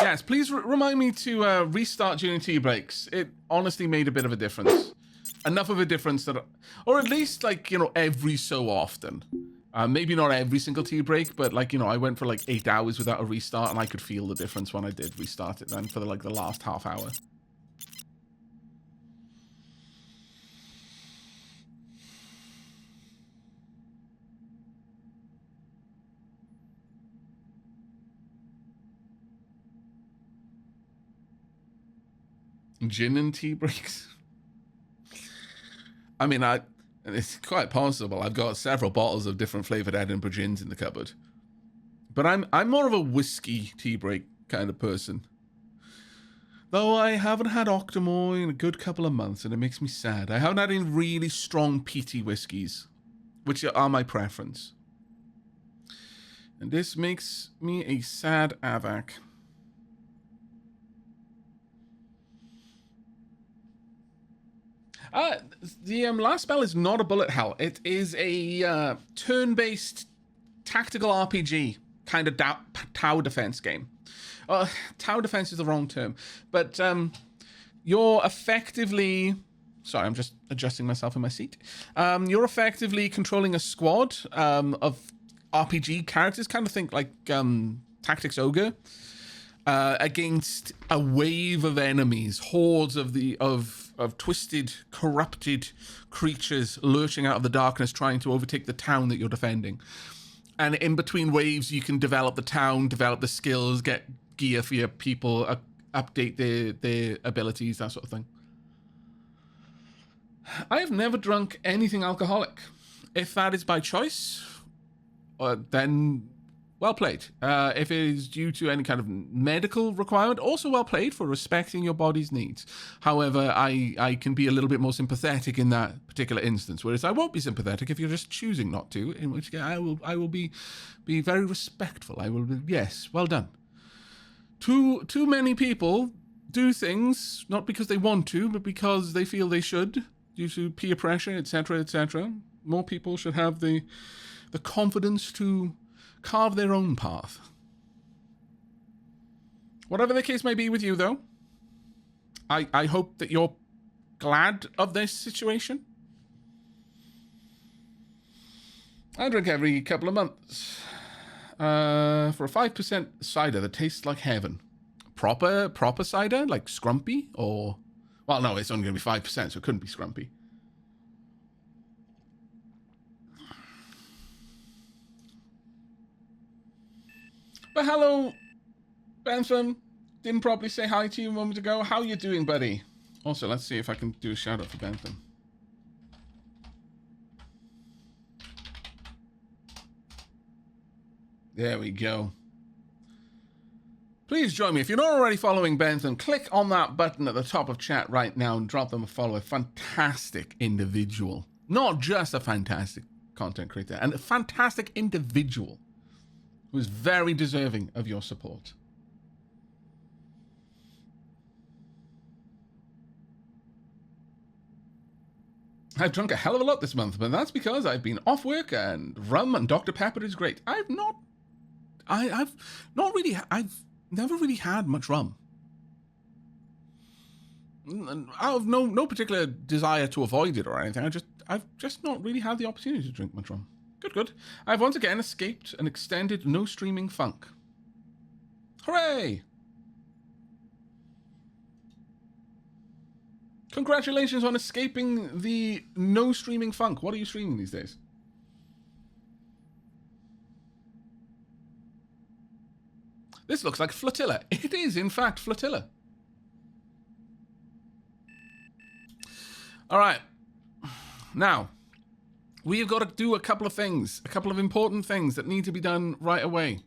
Yes, please remind me to restart during tea breaks. It honestly made a bit of a difference. Enough of a difference that, or at least like, you know, every so often. Maybe not every single tea break, but like, you know, I went for like 8 hours without a restart and I could feel the difference when I did restart it then for the last half hour. Gin and tea breaks. I mean, it's quite possible. I've got several bottles of different flavored Edinburgh gins in the cupboard, but I'm more of a whiskey tea break kind of person. Though I haven't had Octomore in a good couple of months, and it makes me sad. I haven't had any really strong peaty whiskies, which are my preference, and this makes me a sad Aavak. The last spell is not a bullet hell. It is a turn-based tactical RPG kind of tower defense game. Tower defense is the wrong term, but you're effectively... Sorry, I'm just adjusting myself in my seat. You're effectively controlling a squad of RPG characters, kind of think like Tactics Ogre, against a wave of enemies, hordes of twisted, corrupted creatures lurching out of the darkness, trying to overtake the town that you're defending. And in between waves, you can develop the town, develop the skills, get gear for your people, update their abilities, that sort of thing. I have never drunk anything alcoholic. If that is by choice, then well played. If it is due to any kind of medical requirement, also well played for respecting your body's needs. However, I can be a little bit more sympathetic in that particular instance, whereas I won't be sympathetic if you're just choosing not to, in which case I will be very respectful. I will be, yes, well done. Too many people do things not because they want to, but because they feel they should, due to peer pressure, etc., etc. More people should have the confidence to carve their own path. Whatever the case may be with you, though, I hope that you're glad of this situation. I drink every couple of months for a 5% cider that tastes like heaven. Proper cider, like Scrumpy, or... Well, no, it's only going to be 5%, so it couldn't be Scrumpy. But hello, Bentham. Didn't probably say hi to you a moment ago. How you doing, buddy? Also, let's see if I can do a shout out for Bentham. There we go. Please join me. If you're not already following Bentham, click on that button at the top of chat right now and drop them a follow. A fantastic individual. Not just a fantastic content creator, and a fantastic individual who is very deserving of your support. I've drunk a hell of a lot this month, but that's because I've been off work and rum and Dr. Pepper is great. I've never really had much rum. Out of no particular desire to avoid it or anything. I've just not really had the opportunity to drink much rum. Good. I've once again escaped an extended no streaming funk. Hooray! Congratulations on escaping the no streaming funk. What are you streaming these days? This looks like Flotilla. It is, in fact, Flotilla. All right. Now, we've got to do a couple of things, a couple of important things that need to be done right away.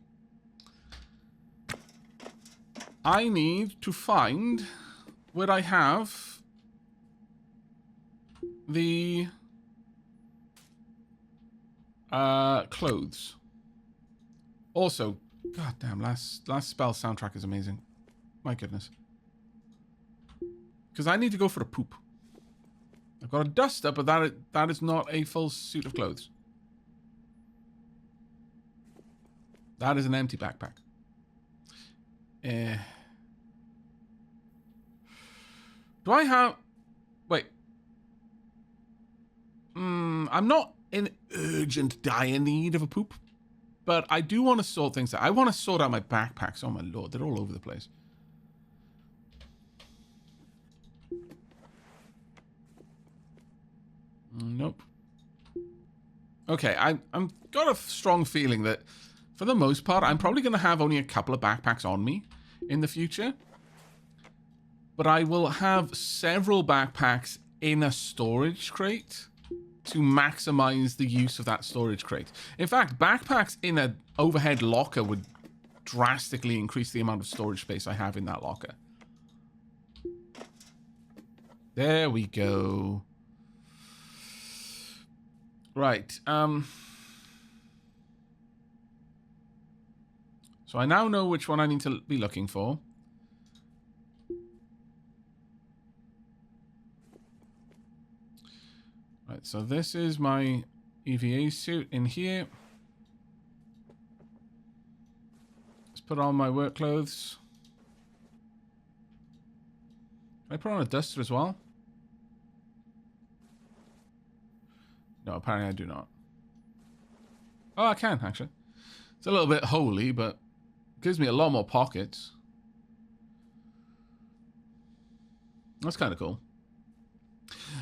I need to find where I have the clothes. Also, goddamn, last spell soundtrack is amazing. My goodness. Because I need to go for a poop. I've got a duster, but that is not a full suit of clothes. That is an empty backpack. Do I have... Wait. I'm not in urgent dire need of a poop. But I do want to sort things out. I want to sort out my backpacks. Oh my lord, they're all over the place. Nope. Okay, I'm got a strong feeling that for the most part, I'm probably going to have only a couple of backpacks on me in the future. But I will have several backpacks in a storage crate to maximize the use of that storage crate. In fact, backpacks in an overhead locker would drastically increase the amount of storage space I have in that locker. There we go. Right. So I now know which one I need to be looking for. Right, so this is my EVA suit in here. Let's put on my work clothes. Can I put on a duster as well? No, apparently I do not. Oh, I can, actually. It's a little bit holy, but it gives me a lot more pockets. That's kind of cool.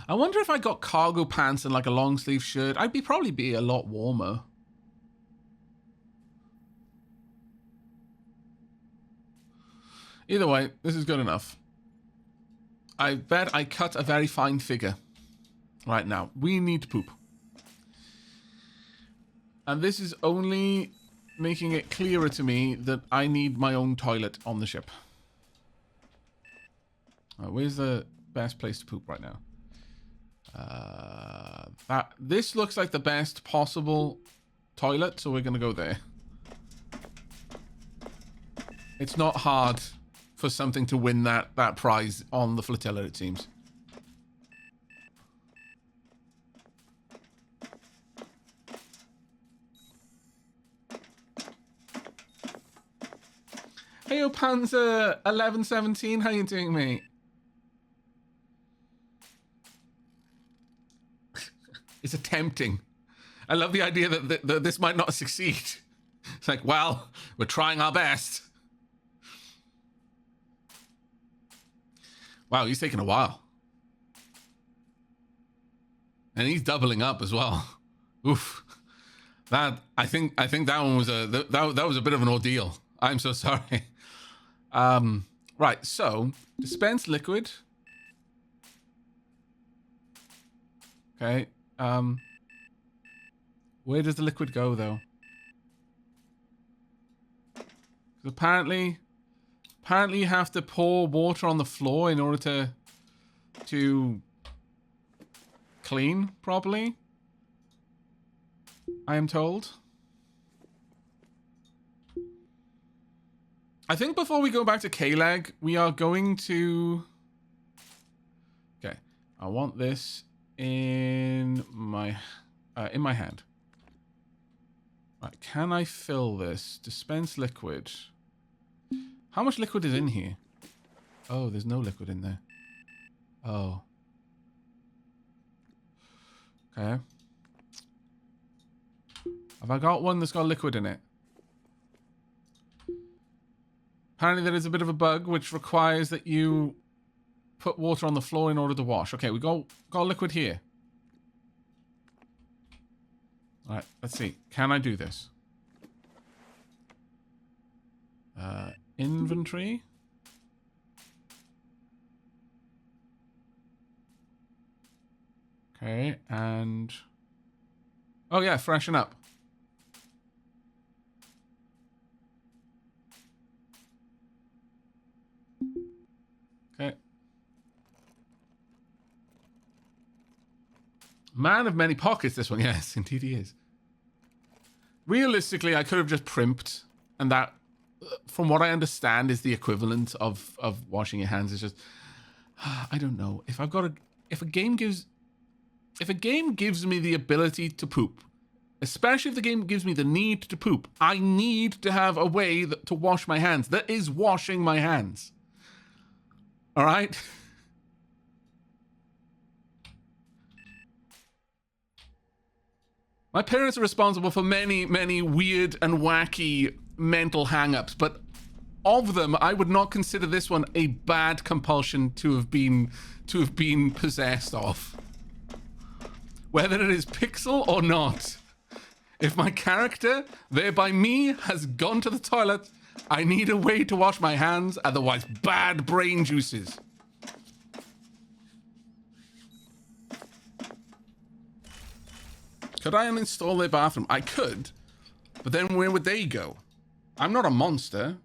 I wonder if I got cargo pants and like a long sleeve shirt, I'd probably be a lot warmer. Either way, this is good enough. I bet I cut a very fine figure right now. We need to poop. And this is only making it clearer to me that I need my own toilet on the ship. Where's the best place to poop right now? This looks like the best possible toilet, so we're going to go there. It's not hard for something to win that prize on the flotilla, it seems. Hey, yo, Panzer 1117, how you doing, mate? It's attempting. I love the idea that this might not succeed. It's like, well, we're trying our best. Wow, he's taking a while. And he's doubling up as well. Oof. That I think that one was that was a bit of an ordeal. I'm so sorry. Right, so dispense liquid. Okay. Where does the liquid go though? Apparently you have to pour water on the floor in order to clean properly, I am told. I think before we go back to K-Leg, we are going to... Okay, I want this in my hand. Right, can I fill this? Dispense liquid. How much liquid is in here? Oh, there's no liquid in there. Oh. Okay. Have I got one that's got liquid in it? Apparently there is a bit of a bug which requires that you put water on the floor in order to wash. Okay, we got liquid here. Alright, let's see. Can I do this? Inventory. Okay, and... Oh yeah, freshen up. Okay. Man of many pockets, this one. Yes, indeed he is. Realistically, I could have just primped, and that, from what I understand, is the equivalent of washing your hands. It's just, I don't know. If a game gives me the ability to poop, especially if the game gives me the need to poop, I need to have a way to wash my hands. That is washing my hands. All right? My parents are responsible for many, many weird and wacky mental hang-ups, but of them, I would not consider this one a bad compulsion to have been possessed of. Whether it is pixel or not. If my character, thereby me, has gone to the toilet, I need a way to wash my hands, otherwise bad brain juices. Could I uninstall their bathroom? I could, but then where would they go? I'm not a monster.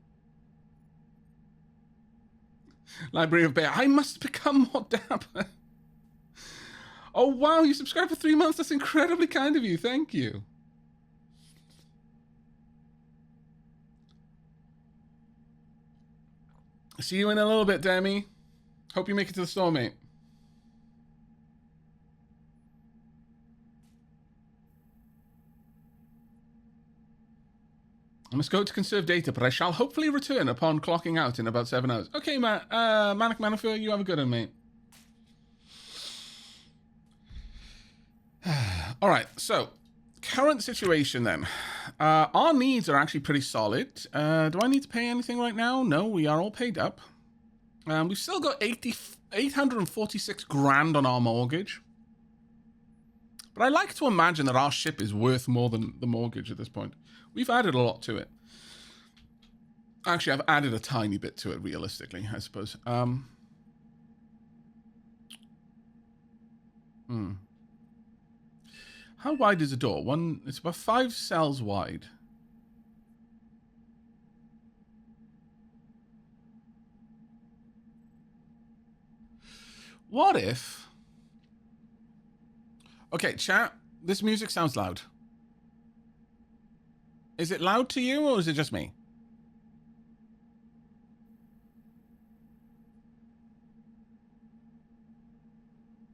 Library of Bear. I must become more dapper. Oh, wow, you subscribed for 3 months. That's incredibly kind of you. Thank you. See you in a little bit, Demi. Hope you make it to the store, mate. I must go to conserve data, but I shall hopefully return upon clocking out in about 7 hours. Okay, Manic Manifer, you have a good one, mate. All right, so current situation then. Our needs are actually pretty solid. Do I need to pay anything right now? No, we are all paid up. We've still got 846 grand on our mortgage. But I like to imagine that our ship is worth more than the mortgage at this point. We've added a lot to it. Actually, I've added a tiny bit to it, realistically, I suppose. How wide is the door? It's about 5 cells wide. What if... Okay, chat, this music sounds loud. Is it loud to you, or is it just me?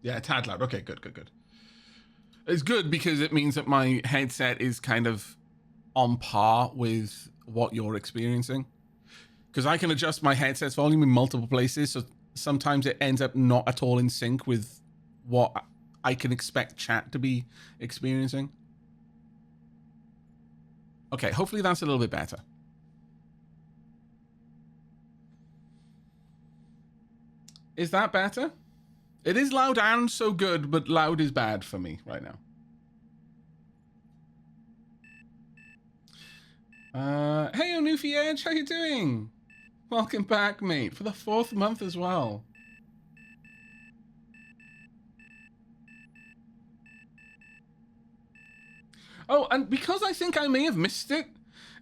Yeah, a tad loud. Okay, good, good, good. It's good because it means that my headset is kind of on par with what you're experiencing. Because I can adjust my headset's volume in multiple places, so sometimes it ends up not at all in sync with what I can expect chat to be experiencing. Okay, hopefully that's a little bit better. Is that better? It is loud and so good, but loud is bad for me right now. Hey, Onufi Edge, how you doing? Welcome back, mate, for the 4th month as well. Oh, and because I think I may have missed it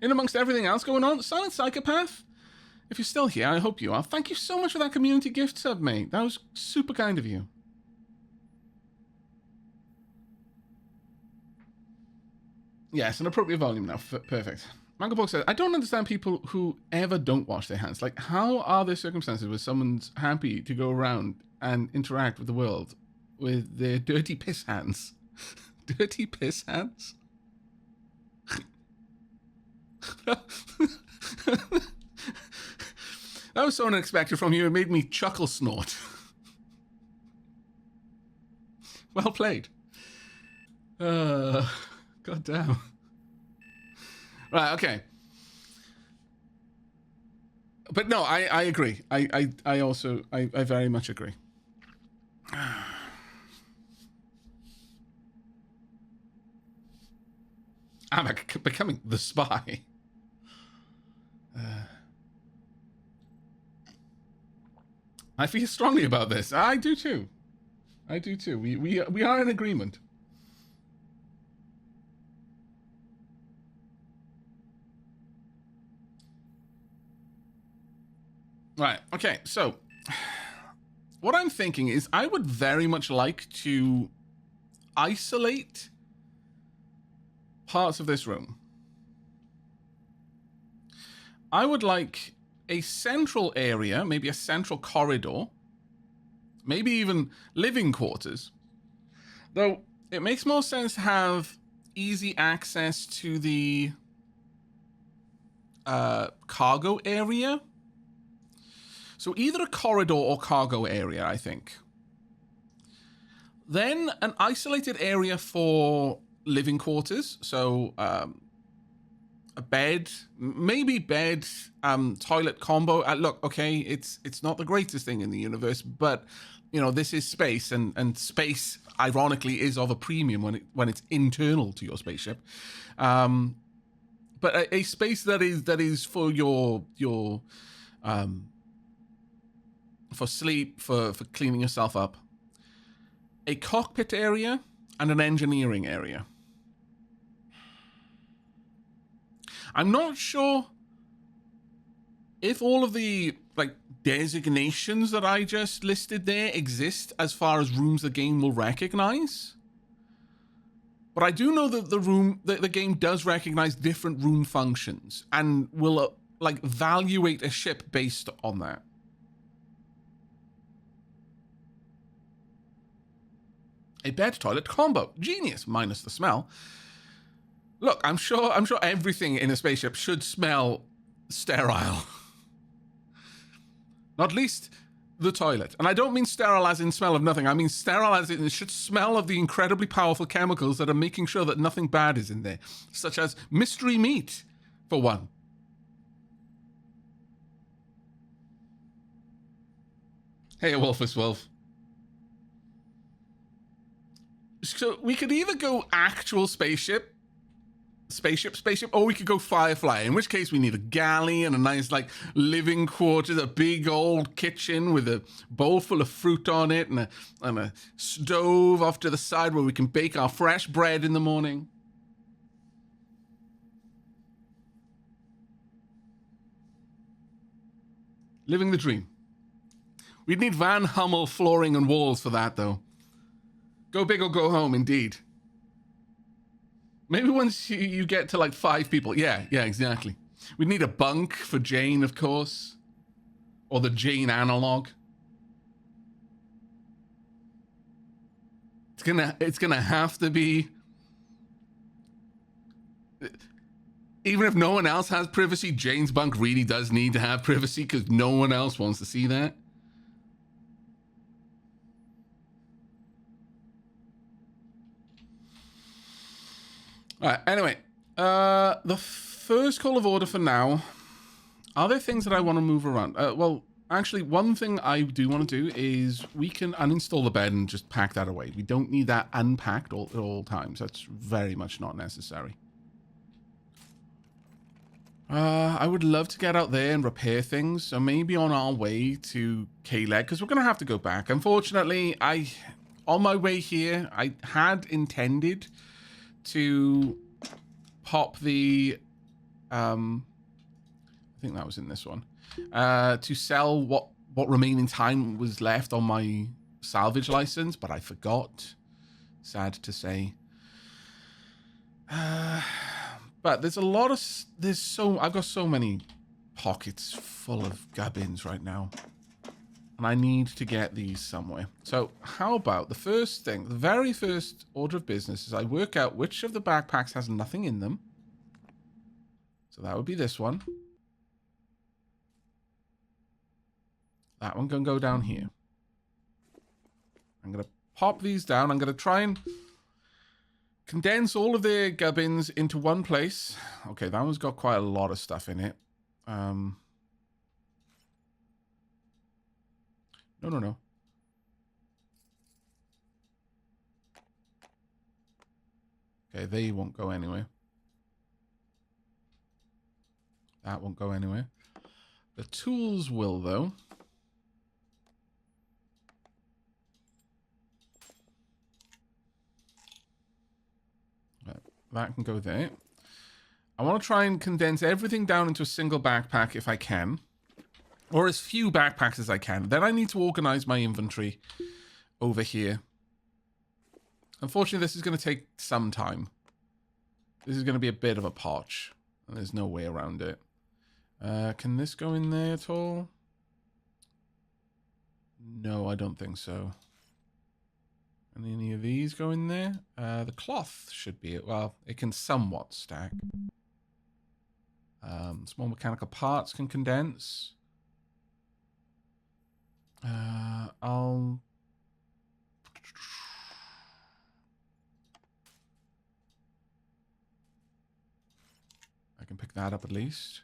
in amongst everything else going on, Silent Psychopath, if you're still here, I hope you are. Thank you so much for that community gift sub, mate. That was super kind of you. Yes, an appropriate volume now. Perfect. Mangobook says, I don't understand people who ever don't wash their hands. Like, how are there circumstances where someone's happy to go around and interact with the world with their dirty piss hands? Dirty piss hands? That was so unexpected from you. It made me chuckle snort. Well played. God damn. Right, okay. But no, I agree. I also very much agree. Aavak becoming the spy. I feel strongly about this. I do too. I do too. We are in agreement. Right. Okay. So, what I'm thinking is, I would very much like to isolate parts of this room. I would like a central area, maybe a central corridor, maybe even living quarters. Though it makes more sense to have easy access to the cargo area. So either a corridor or cargo area, I think. Then an isolated area for living quarters. So a bed, maybe bed, toilet combo. Look, okay, it's not the greatest thing in the universe, but you know, this is space, and space, ironically, is of a premium when it's internal to your spaceship. But a space that is for your for sleep, for cleaning yourself up, a cockpit area, and an engineering area. I'm not sure if all of the like designations that I just listed there exist as far as rooms the game will recognize. But I do know that the game does recognize different room functions and will like evaluate a ship based on that. A bed toilet combo. Genius, minus the smell. Look, I'm sure everything in a spaceship should smell sterile. Not least the toilet. And I don't mean sterile as in smell of nothing. I mean sterile as in it should smell of the incredibly powerful chemicals that are making sure that nothing bad is in there. Such as mystery meat, for one. Hey, Wolfus Wolf. So we could either go actual spaceship, or we could go Firefly, in which case we need a galley and a nice like living quarters, a big old kitchen with a bowl full of fruit on it, and a stove off to the side where we can bake our fresh bread in the morning. Living the dream. We'd need Van Hummel flooring and walls for that, though. Go big or go home, indeed. Maybe once you get to like 5 people. Yeah, exactly. We'd need a bunk for Jane, of course. Or the Jane analog. It's gonna have to be... Even if no one else has privacy, Jane's bunk really does need to have privacy because no one else wants to see that. All right, anyway, the first call of order for now, are there things that I want to move around? Well, actually, one thing I do want to do is we can uninstall the bed and just pack that away. We don't need that unpacked at all times. That's very much not necessary. I would love to get out there and repair things, so maybe on our way to K-Leg, because we're going to have to go back. Unfortunately, on my way here, I had intended to pop the I think that was in this one, to sell what remaining time was left on my salvage license, but I forgot, sad to say. But there's a lot of I've got so many pockets full of gubbins right now, and I need to get these somewhere. So how about the first thing, the very first order of business is I work out which of the backpacks has nothing in them. So that would be this one. That one can go down here. I'm going to pop these down. I'm going to try and condense all of the gubbins into one place. Okay, that one's got quite a lot of stuff in it. No. Okay, they won't go anywhere. That won't go anywhere. The tools will, though. That can go there. I want to try and condense everything down into a single backpack if I can. Or as few backpacks as I can. Then I need to organize my inventory over here. Unfortunately, this is going to take some time. This is going to be a bit of a potch. And there's no way around it. Can this go in there at all? No, I don't think so. And any of these go in there? The cloth should be it. Well, it can somewhat stack. Small mechanical parts can condense. pick that up at least.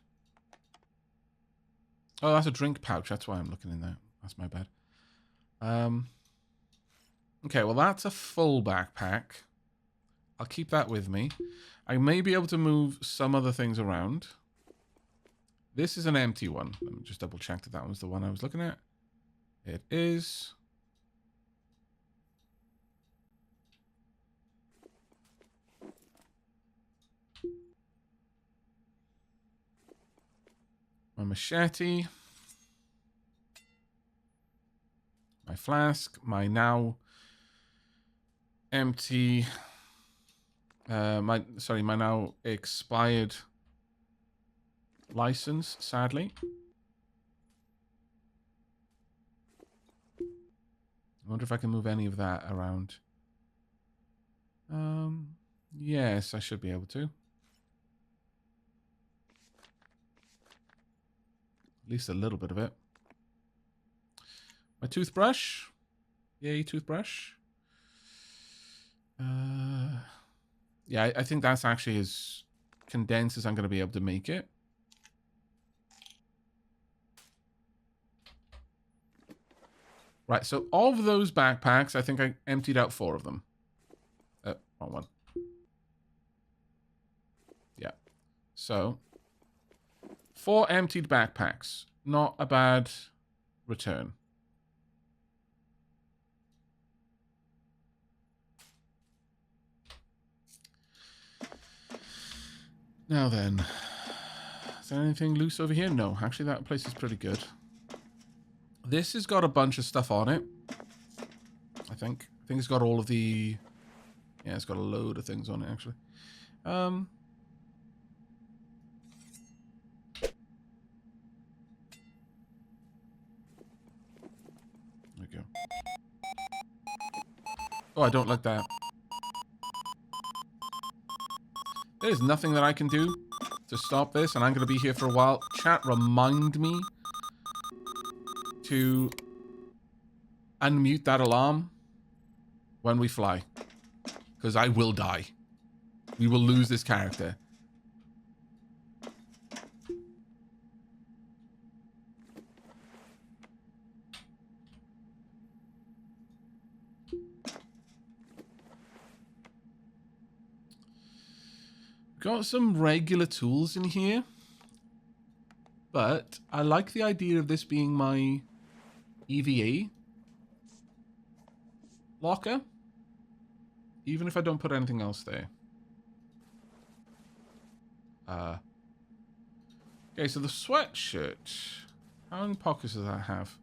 Oh, that's a drink pouch. That's why I'm looking in there. That's my bad. Okay, well, that's a full backpack. I'll keep that with me. I may be able to move some other things around. This is an empty one. Let me just double check that that was the one I was looking at. It is. My machete. My flask. My now empty... my now expired license, sadly. I wonder if I can move any of that around. Yes, I should be able to. At least a little bit of it. My toothbrush. Yay, toothbrush. Yeah, I think that's actually as condensed as I'm going to be able to make it. Right, so of those backpacks, I think I emptied out 4 of them. Wrong one. Yeah. So, 4 emptied backpacks. Not a bad return. Now then, is there anything loose over here? No, actually that place is pretty good. This has got a bunch of stuff on it, I think. I think it's got all of the... Yeah, it's got a load of things on it, actually. There we go. Oh, I don't like that. There's nothing that I can do to stop this, and I'm going to be here for a while. Chat, remind me to unmute that alarm when we fly. Because I will die. We will lose this character. Got some regular tools in here. But I like the idea of this being my EVA locker. Even if I don't put anything else there. Okay, so the sweatshirt. How many pockets does that have?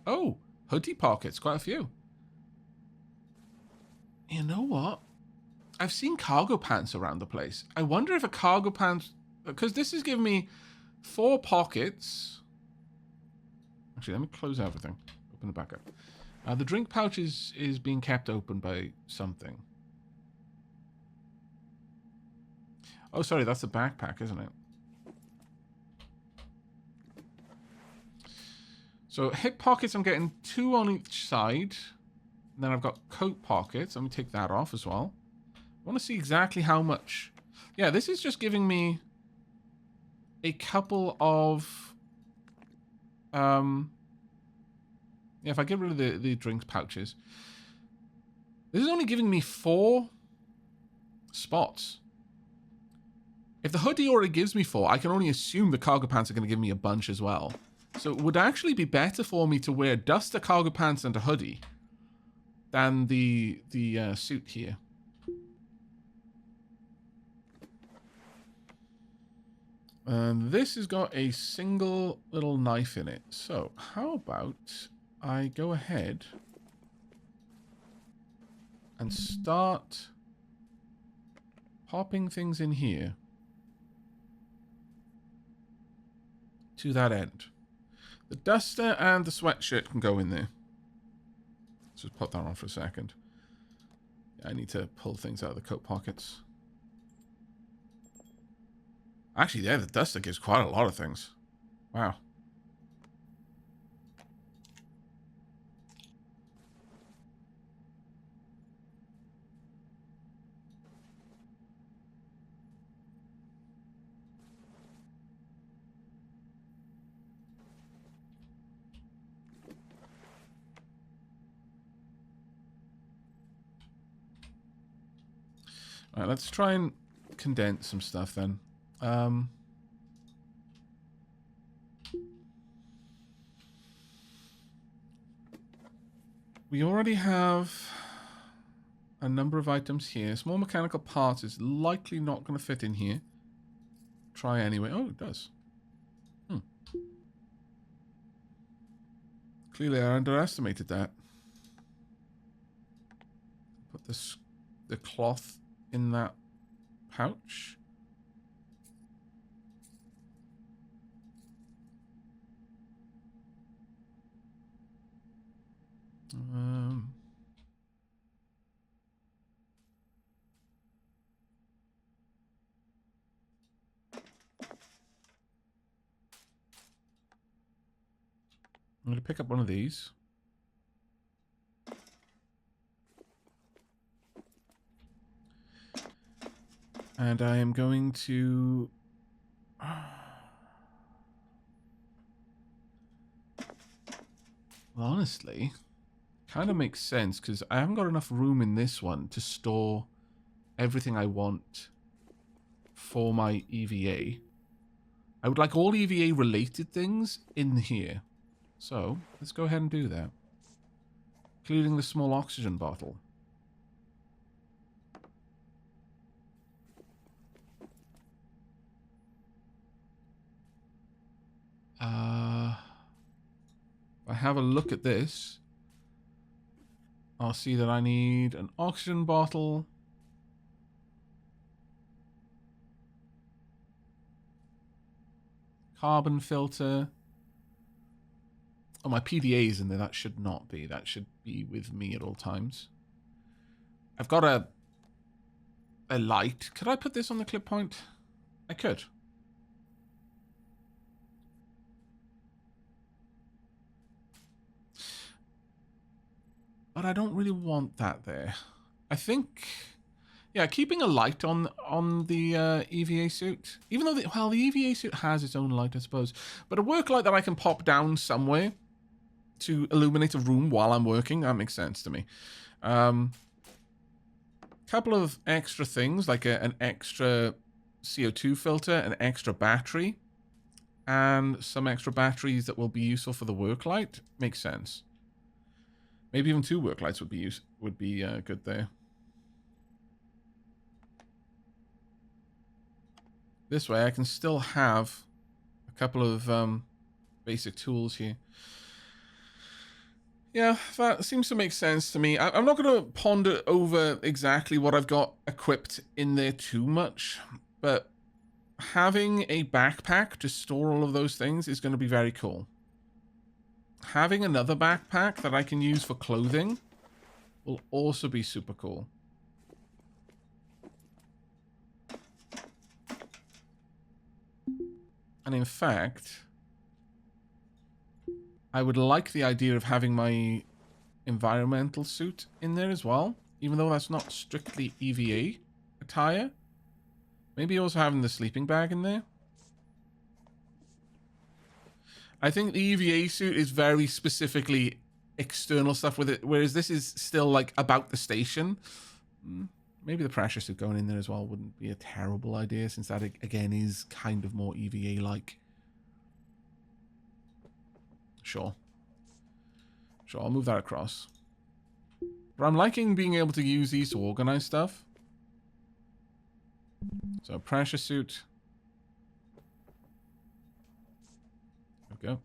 Oh, hoodie pockets. Quite a few. You know what? I've seen cargo pants around the place. I wonder if a cargo pants... Because this is giving me 4 pockets. Actually, let me close everything. Open the back up. The drink pouch is being kept open by something. Oh, sorry, that's a backpack, isn't it? So, hip pockets, I'm getting 2 on each side. And then I've got coat pockets. Let me take that off as well. I want to see exactly how much. Yeah, this is just giving me a couple of... Yeah, if I get rid of the drinks pouches. This is only giving me 4 spots. If the hoodie already gives me 4, I can only assume the cargo pants are going to give me a bunch as well. So it would actually be better for me to wear just a cargo pants and a hoodie than the suit here. And this has got a single little knife in it. So how about I go ahead and start popping things in here to that end. The duster and the sweatshirt can go in there. Let's just put that on for a second. I need to pull things out of the coat pockets. Actually, yeah, the duster gives quite a lot of things. Wow. All right, let's try and condense some stuff then. We already have a number of items here. Small mechanical parts is likely not going to fit in here. Try anyway. Oh, it does. Clearly, I underestimated that. Put the cloth in that pouch. I'm going to pick up one of these. And I am going to... Well, honestly, kind of makes sense because I haven't got enough room in this one to store everything I want for my EVA. I would like all EVA related things in here. So, let's go ahead and do that. Including the small oxygen bottle. If I have a look at this, I'll see that I need an oxygen bottle. Carbon filter. Oh, my PDA is in there. That should not be. That should be with me at all times. I've got a light. Could I put this on the clip point? I could. But I don't really want that there. I think, yeah, keeping a light on the EVA suit, even though the EVA suit has its own light, I suppose, but a work light that I can pop down somewhere to illuminate a room while I'm working, that makes sense to me. Couple of extra things, like an extra CO2 filter, an extra battery, and some extra batteries that will be useful for the work light. Makes sense. Maybe even 2 work lights would be good there. This way I can still have a couple of basic tools here. Yeah, that seems to make sense to me. I'm not going to ponder over exactly what I've got equipped in there too much, but having a backpack to store all of those things is going to be very cool. Having another backpack that I can use for clothing will also be super cool. And in fact, I would like the idea of having my environmental suit in there as well, even though that's not strictly EVA attire. Maybe also having the sleeping bag in there. I think the EVA suit is very specifically external stuff with it, whereas this is still like about the station. Maybe the pressure suit going in there as well wouldn't be a terrible idea, since that again is kind of more EVA-like. Sure, I'll move that across. But I'm liking being able to use these to organize stuff. So pressure suit. Go.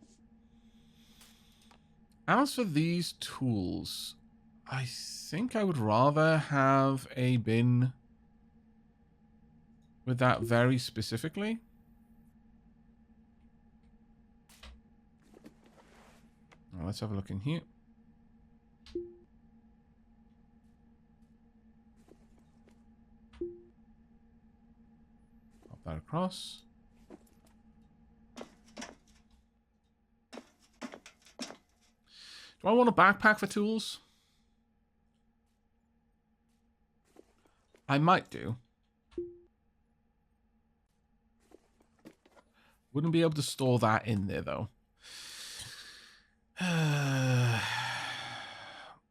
As for these tools, I think I would rather have a bin with that very specifically. Now, let's have a look in here. Pop that across. Do I want a backpack for tools? I might do. Wouldn't be able to store that in there, though.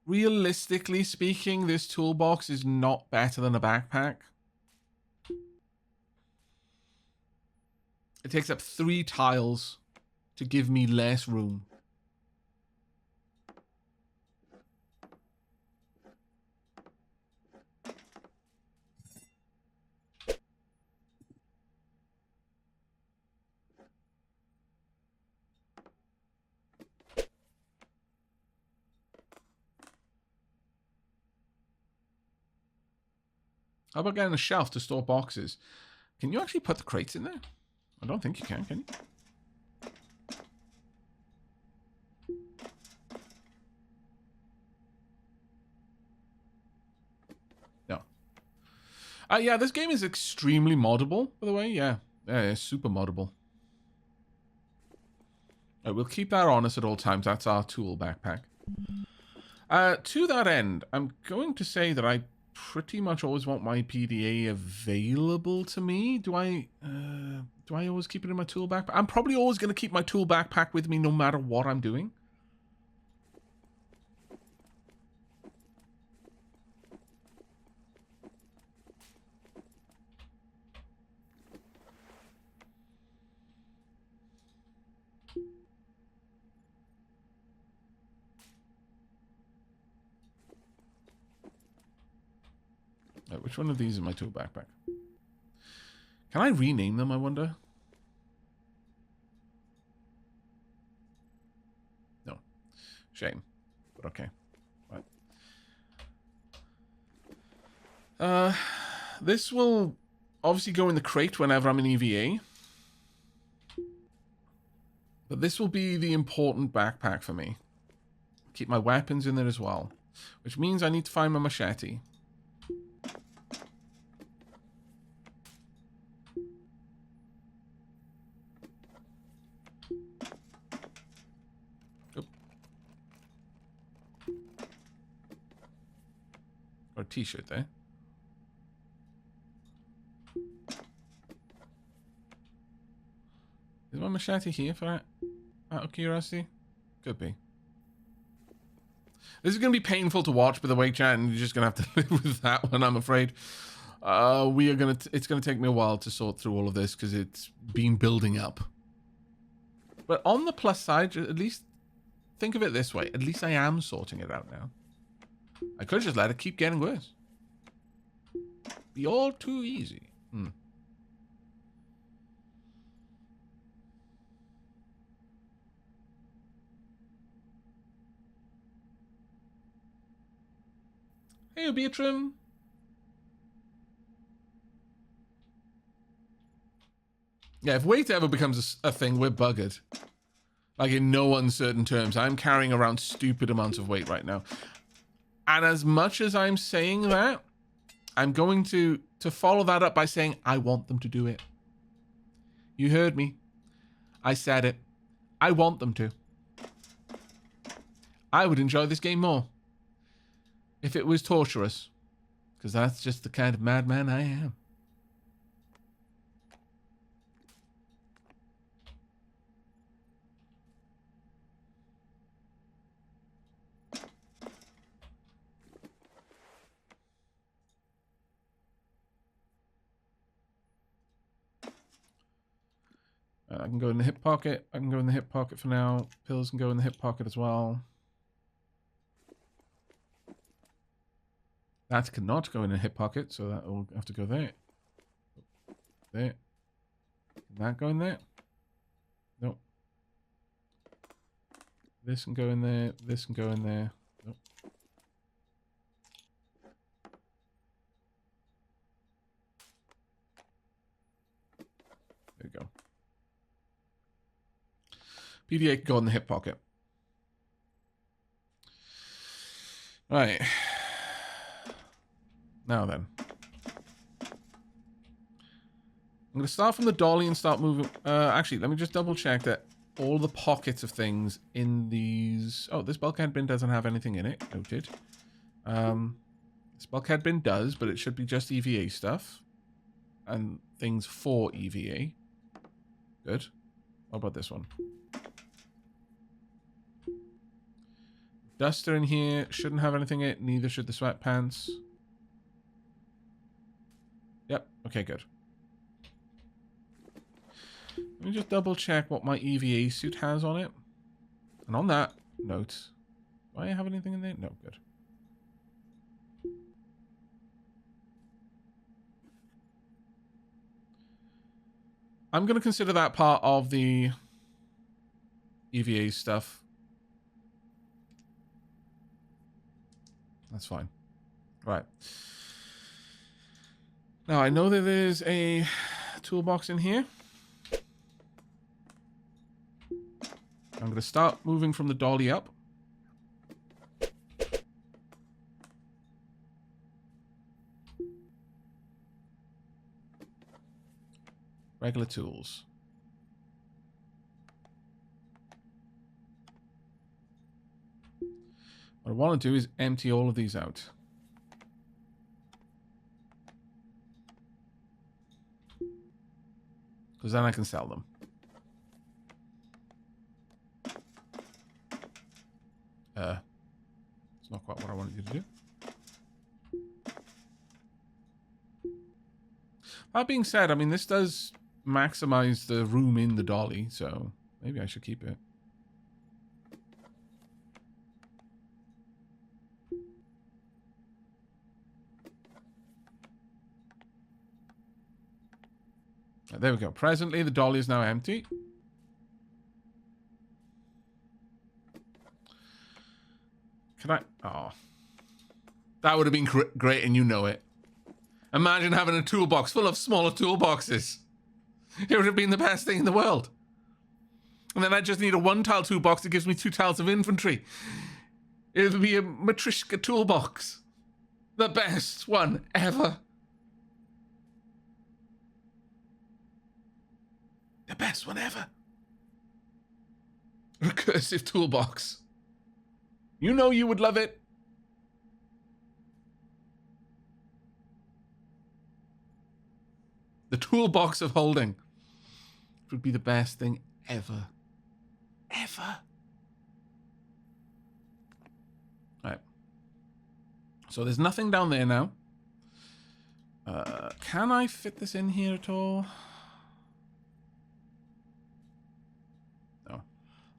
Realistically speaking, this toolbox is not better than a backpack. It takes up 3 tiles to give me less room. How about getting a shelf to store boxes? Can you actually put the crates in there? I don't think you can you? No. Yeah, this game is extremely moddable, by the way. Yeah, it's super moddable. Right, we'll keep that on us at all times. That's our tool backpack. To that end, I'm going to say that I pretty much always want my PDA available to me. Do I always keep it in my tool backpack? I'm probably always going to keep my tool backpack with me no matter what I'm doing. Right, which one of these is my tool backpack? Can I rename them, I wonder? No. Shame. But okay. Right. This will obviously go in the crate whenever I'm in EVA. But this will be the important backpack for me. Keep my weapons in there as well. Which means I need to find my machete. Or a t-shirt there. Is my machete here for that? Out of curiosity? Could be. This is going to be painful to watch, by the way, chat, and you're just going to have to live with that one, I'm afraid. It's going to take me a while to sort through all of this, because it's been building up. But on the plus side, at least think of it this way. At least I am sorting it out now. I could just let it keep getting worse. Be all too easy. Hey, Beatrim. Yeah, if weight ever becomes a thing, we're buggered. Like, in no uncertain terms. I'm carrying around stupid amounts of weight right now. And as much as I'm saying that, I'm going to follow that up by saying, I want them to do it. You heard me. I said it. I want them to. I would enjoy this game more if it was torturous. Because that's just the kind of madman I am. I can go in the hip pocket. I can go in the hip pocket for now. Pills can go in the hip pocket as well. That cannot go in a hip pocket, so that will have to go there. There. Can that go in there? Nope. This can go in there. This can go in there. Nope. There we go. PDA can go in the hip pocket. Right. Now then. I'm going to start from the dolly and start moving. Actually, let me just double check that all the pockets of things in these... Oh, this bulkhead bin doesn't have anything in it. Noted. This bulkhead bin does, but it should be just EVA stuff. And things for EVA. Good. What about this one? Duster in here. Shouldn't have anything in it. Neither should the sweatpants. Yep. Okay, good. Let me just double check what my EVA suit has on it. And on that note, do I have anything in there? No, good. I'm going to consider that part of the EVA stuff. That's fine. Right. Now, I know that there's a toolbox in here. I'm going to start moving from the dolly up. Regular tools. What I want to do is empty all of these out. Because then I can sell them. It's not quite what I wanted you to do. That being said, I mean, this does maximize the room in the dolly, so maybe I should keep it. There we go. Presently, the dolly is now empty. Can I? Oh. That would have been great, and you know it. Imagine having a toolbox full of smaller toolboxes. It would have been the best thing in the world. And then I just need a one-tile toolbox that gives me 2 tiles of infantry. It would be a Matryoshka toolbox. The best one ever. The best one ever. Recursive toolbox. You know you would love it. The toolbox of holding. It would be the best thing ever. Ever. Right. So there's nothing down there now. Can I fit this in here at all? No.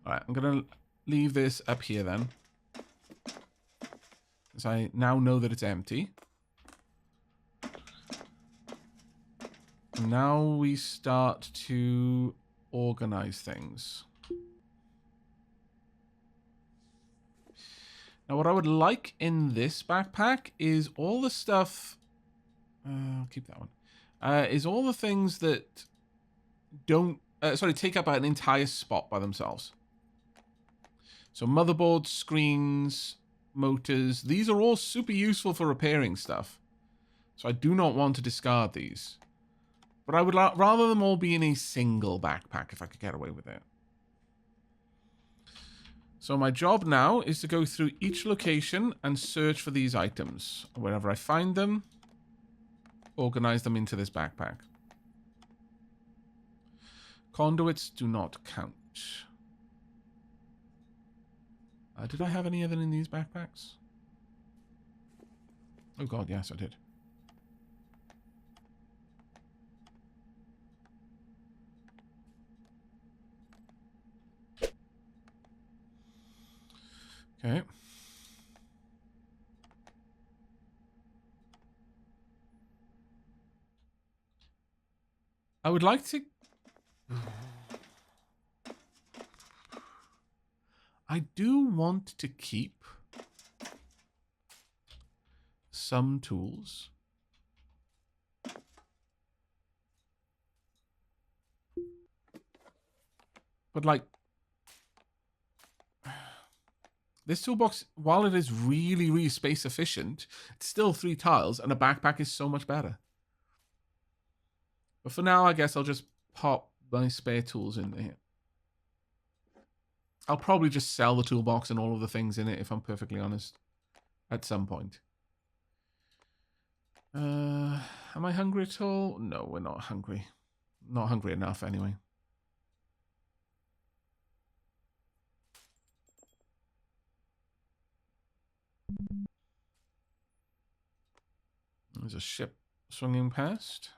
Alright, I'm going to leave this up here then. Because I now know that it's empty. Now we start to organize things. Now what I would like in this backpack is all the stuff... I'll keep that one. Is all the things that don't... take up an entire spot by themselves. So motherboards, screens, motors. These are all super useful for repairing stuff. So I do not want to discard these. But I would rather them all be in a single backpack if I could get away with it. So my job now is to go through each location and search for these items. Wherever I find them, organize them into this backpack. Conduits do not count. Did I have any other in these backpacks? Oh god, yes I did. Okay. I would like to... I do want to keep some tools. But like... This toolbox, while it is really, really space efficient, it's still 3 tiles, and a backpack is so much better. But for now, I guess I'll just pop my spare tools in there. I'll probably just sell the toolbox and all of the things in it, if I'm perfectly honest, at some point. Am I hungry at all? No, we're not hungry. Not hungry enough, anyway. There's a ship swinging past.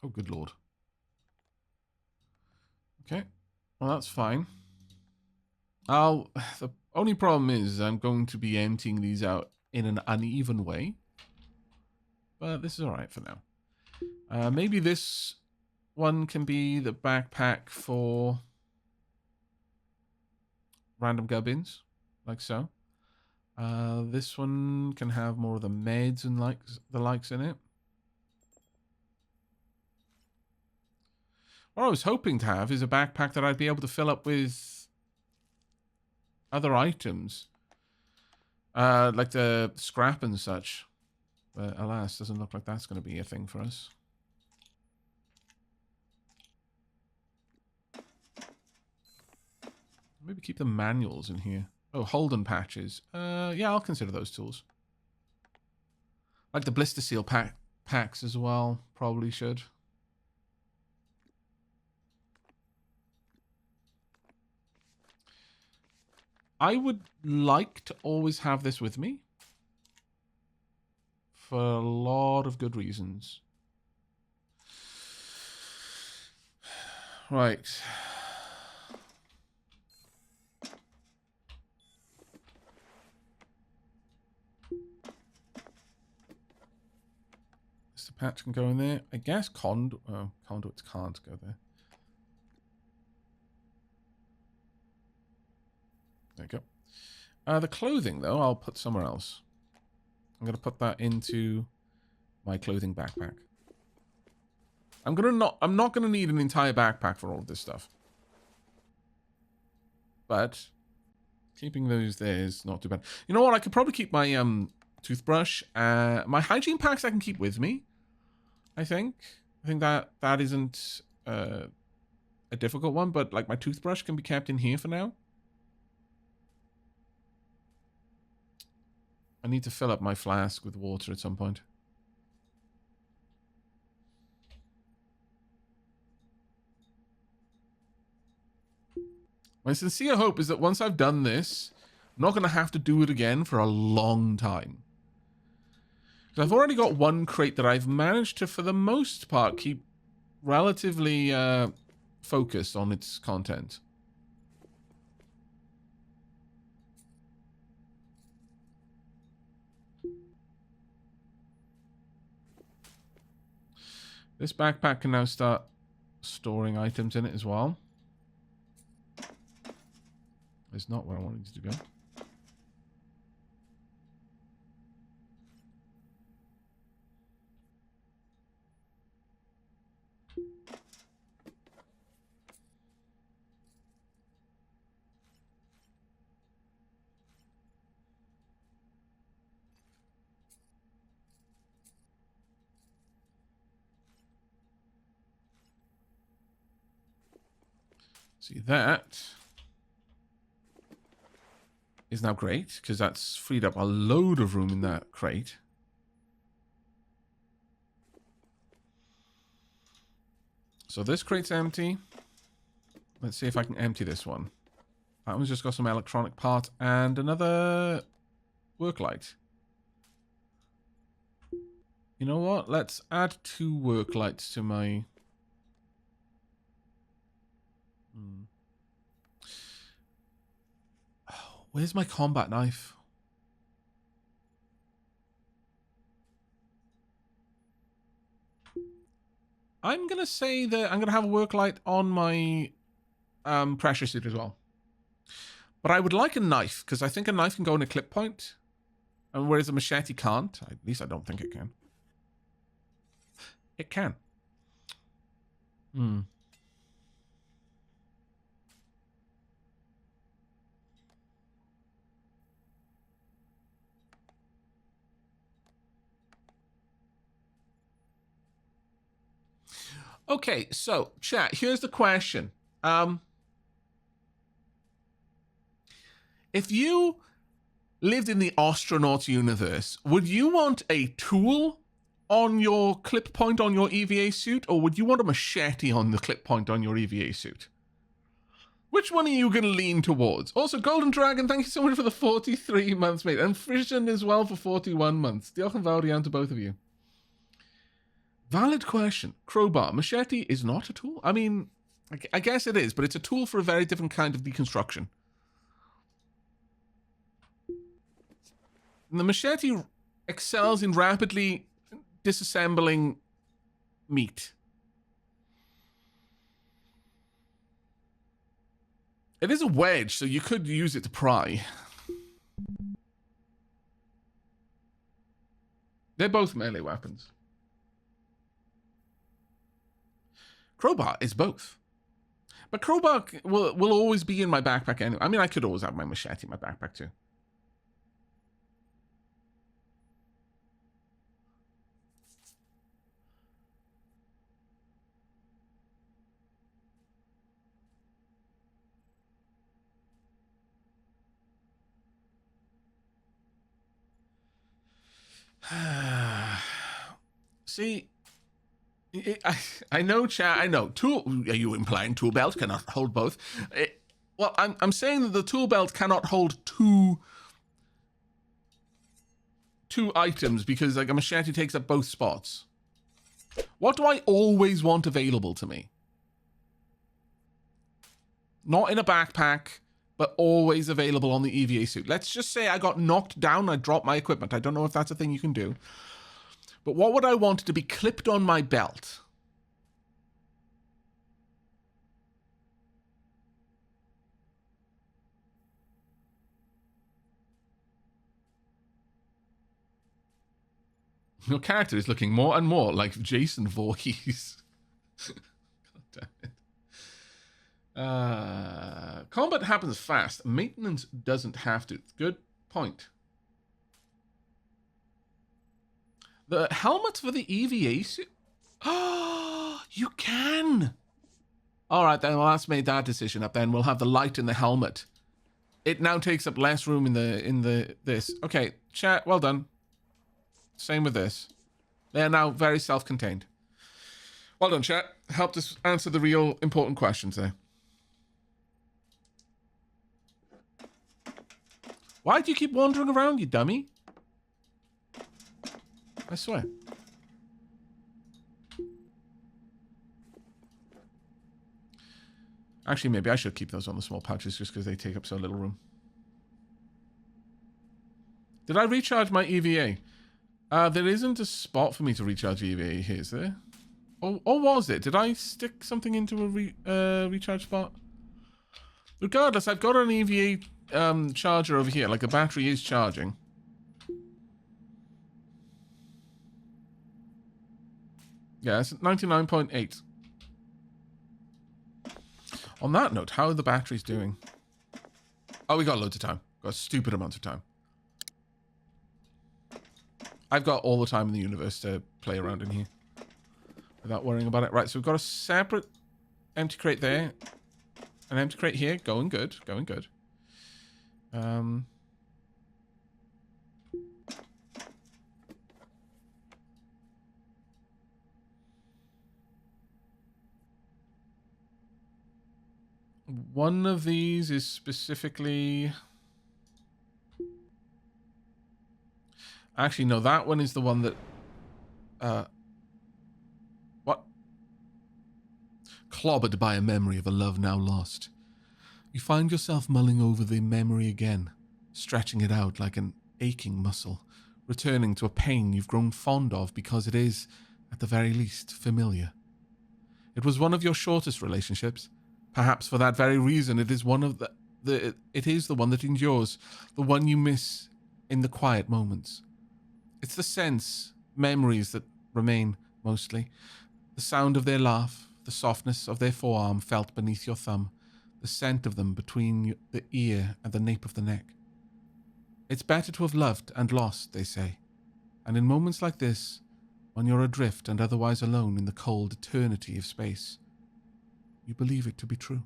Oh, good lord. Okay. Well, that's fine. The only problem is I'm going to be emptying these out in an uneven way. But this is alright for now. Maybe this one can be the backpack for random gubbins, like so. This one can have more of the meds and the likes in it. What I was hoping to have is a backpack that I'd be able to fill up with other items. Like the scrap and such. But alas, doesn't look like that's going to be a thing for us. Maybe keep the manuals in here. Oh, Holden patches. Yeah, I'll consider those tools. Like the blister seal packs as well. Probably should. I would like to always have this with me. For a lot of good reasons. Right. The patch can go in there. I guess conduits can't go there. There you go. The clothing, though, I'll put somewhere else. I'm going to put that into my clothing backpack. I'm not going to need an entire backpack for all of this stuff. But keeping those there is not too bad. You know what? I could probably keep my toothbrush. My hygiene packs I can keep with me. I think that isn't a difficult one, but like my toothbrush can be kept in here for now. I need to fill up my flask with water at some point. My sincere hope is that once I've done this, I'm not going to have to do it again for a long time. I've already got one crate that I've managed to, for the most part, keep relatively focused on its content. This backpack can now start storing items in it as well. It's not where I wanted it to go. See, that is now great, because that's freed up a load of room in that crate. So this crate's empty. Let's see if I can empty this one. That one's just got some electronic part and another work light. You know what? Let's add 2 work lights to my... Oh, where's my combat knife? I'm going to say that I'm going to have a work light on my pressure suit as well. But I would like a knife, because I think a knife can go in a clip point. And whereas a machete can't. At least I don't think it can. It can. Okay, so, chat, here's the question. If you lived in the Ostranauts universe, would you want a tool on your clip point on your EVA suit, or would you want a machete on the clip point on your EVA suit? Which one are you going to lean towards? Also, Golden Dragon, thank you so much for the 43 months, mate. And Frisian as well for 41 months. Diolch yn fawr iawn to both of you. Valid question. Crowbar. Machete is not a tool? I mean, I guess it is, but it's a tool for a very different kind of deconstruction. And the machete excels in rapidly disassembling meat. It is a wedge, so you could use it to pry. They're both melee weapons. Crowbar is both. But crowbar will always be in my backpack anyway. I mean, I could always have my machete in my backpack too. See, I know, chat. I know. Tool? Are you implying tool belt cannot hold both? Well, I'm saying that the tool belt cannot hold two items because like a machete takes up both spots. What do I always want available to me? Not in a backpack, but always available on the EVA suit. Let's just say I got knocked down, I dropped my equipment. I don't know if that's a thing you can do. But what would I want to be clipped on my belt? Your character is looking more and more like Jason Voorhees. God damn it. Combat happens fast. Maintenance doesn't have to. Good point. The helmet for the EVA suit? Oh, you can. All right, then. Well, that's made that decision up. Then we'll have the light in the helmet. It now takes up less room in this. Okay, chat. Well done. Same with this. They are now very self-contained. Well done, chat. Helped us answer the real important questions there. Why do you keep wandering around, you dummy? I swear. Actually, maybe I should keep those on the small pouches just because they take up so little room. Did I recharge my EVA? There isn't a spot for me to recharge EVA here, is there? Or was it? Did I stick something into a recharge spot? Regardless, I've got an EVA charger over here. Like, the battery is charging. Yeah, it's 99.8. On that note, how are the batteries doing? Oh, we got loads of time. Got a stupid amount of time. I've got all the time in the universe to play around in here without worrying about it. Right, so we've got a separate empty crate there. An empty crate here. Going good. Going good. One of these is specifically... Actually, no, that one is the one that... What? Clobbered by a memory of a love now lost. You find yourself mulling over the memory again, stretching it out like an aching muscle, returning to a pain you've grown fond of because it is, at the very least, familiar. It was one of your shortest relationships. Perhaps for that very reason, it is one of it is the one that endures, the one you miss in the quiet moments. It's the sense, memories that remain, mostly. The sound of their laugh, the softness of their forearm felt beneath your thumb, the scent of them between the ear and the nape of the neck. It's better to have loved and lost, they say. And in moments like this, when you're adrift and otherwise alone in the cold eternity of space, you believe it to be true.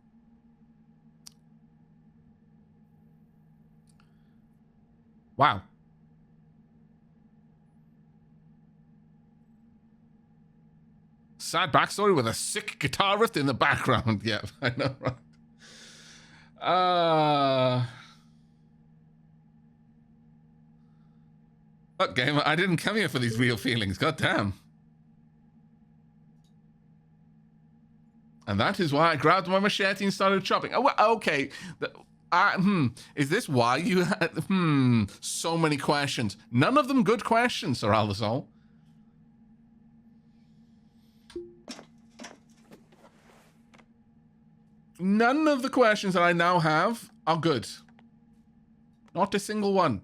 Wow. Sad backstory with a sick guitar riff in the background. Yeah, I know, right? Look, gamer, I didn't come here for these real feelings. God damn. And that is why I grabbed my machete and started chopping. Oh, well, okay. Is this why you had... So many questions. None of them good questions, Sir Aldazol. None of the questions that I now have are good. Not a single one.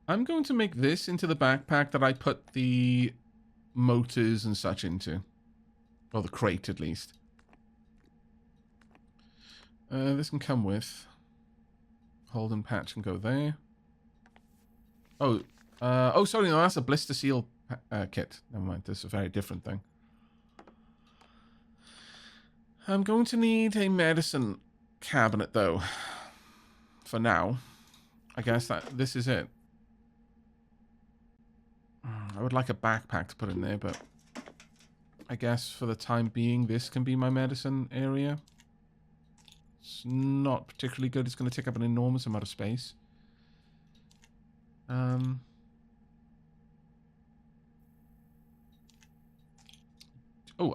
I'm going to make this into the backpack that I put the motors and such into. Or the crate, at least. This can come with. Hold and patch can go there. Oh, sorry, no, that's a blister seal kit. Never mind, this is a very different thing. I'm going to need a medicine cabinet, though. For now. I guess that this is it. I would like a backpack to put in there, but I guess for the time being, this can be my medicine area. It's not particularly good. It's going to take up an enormous amount of space. Oh,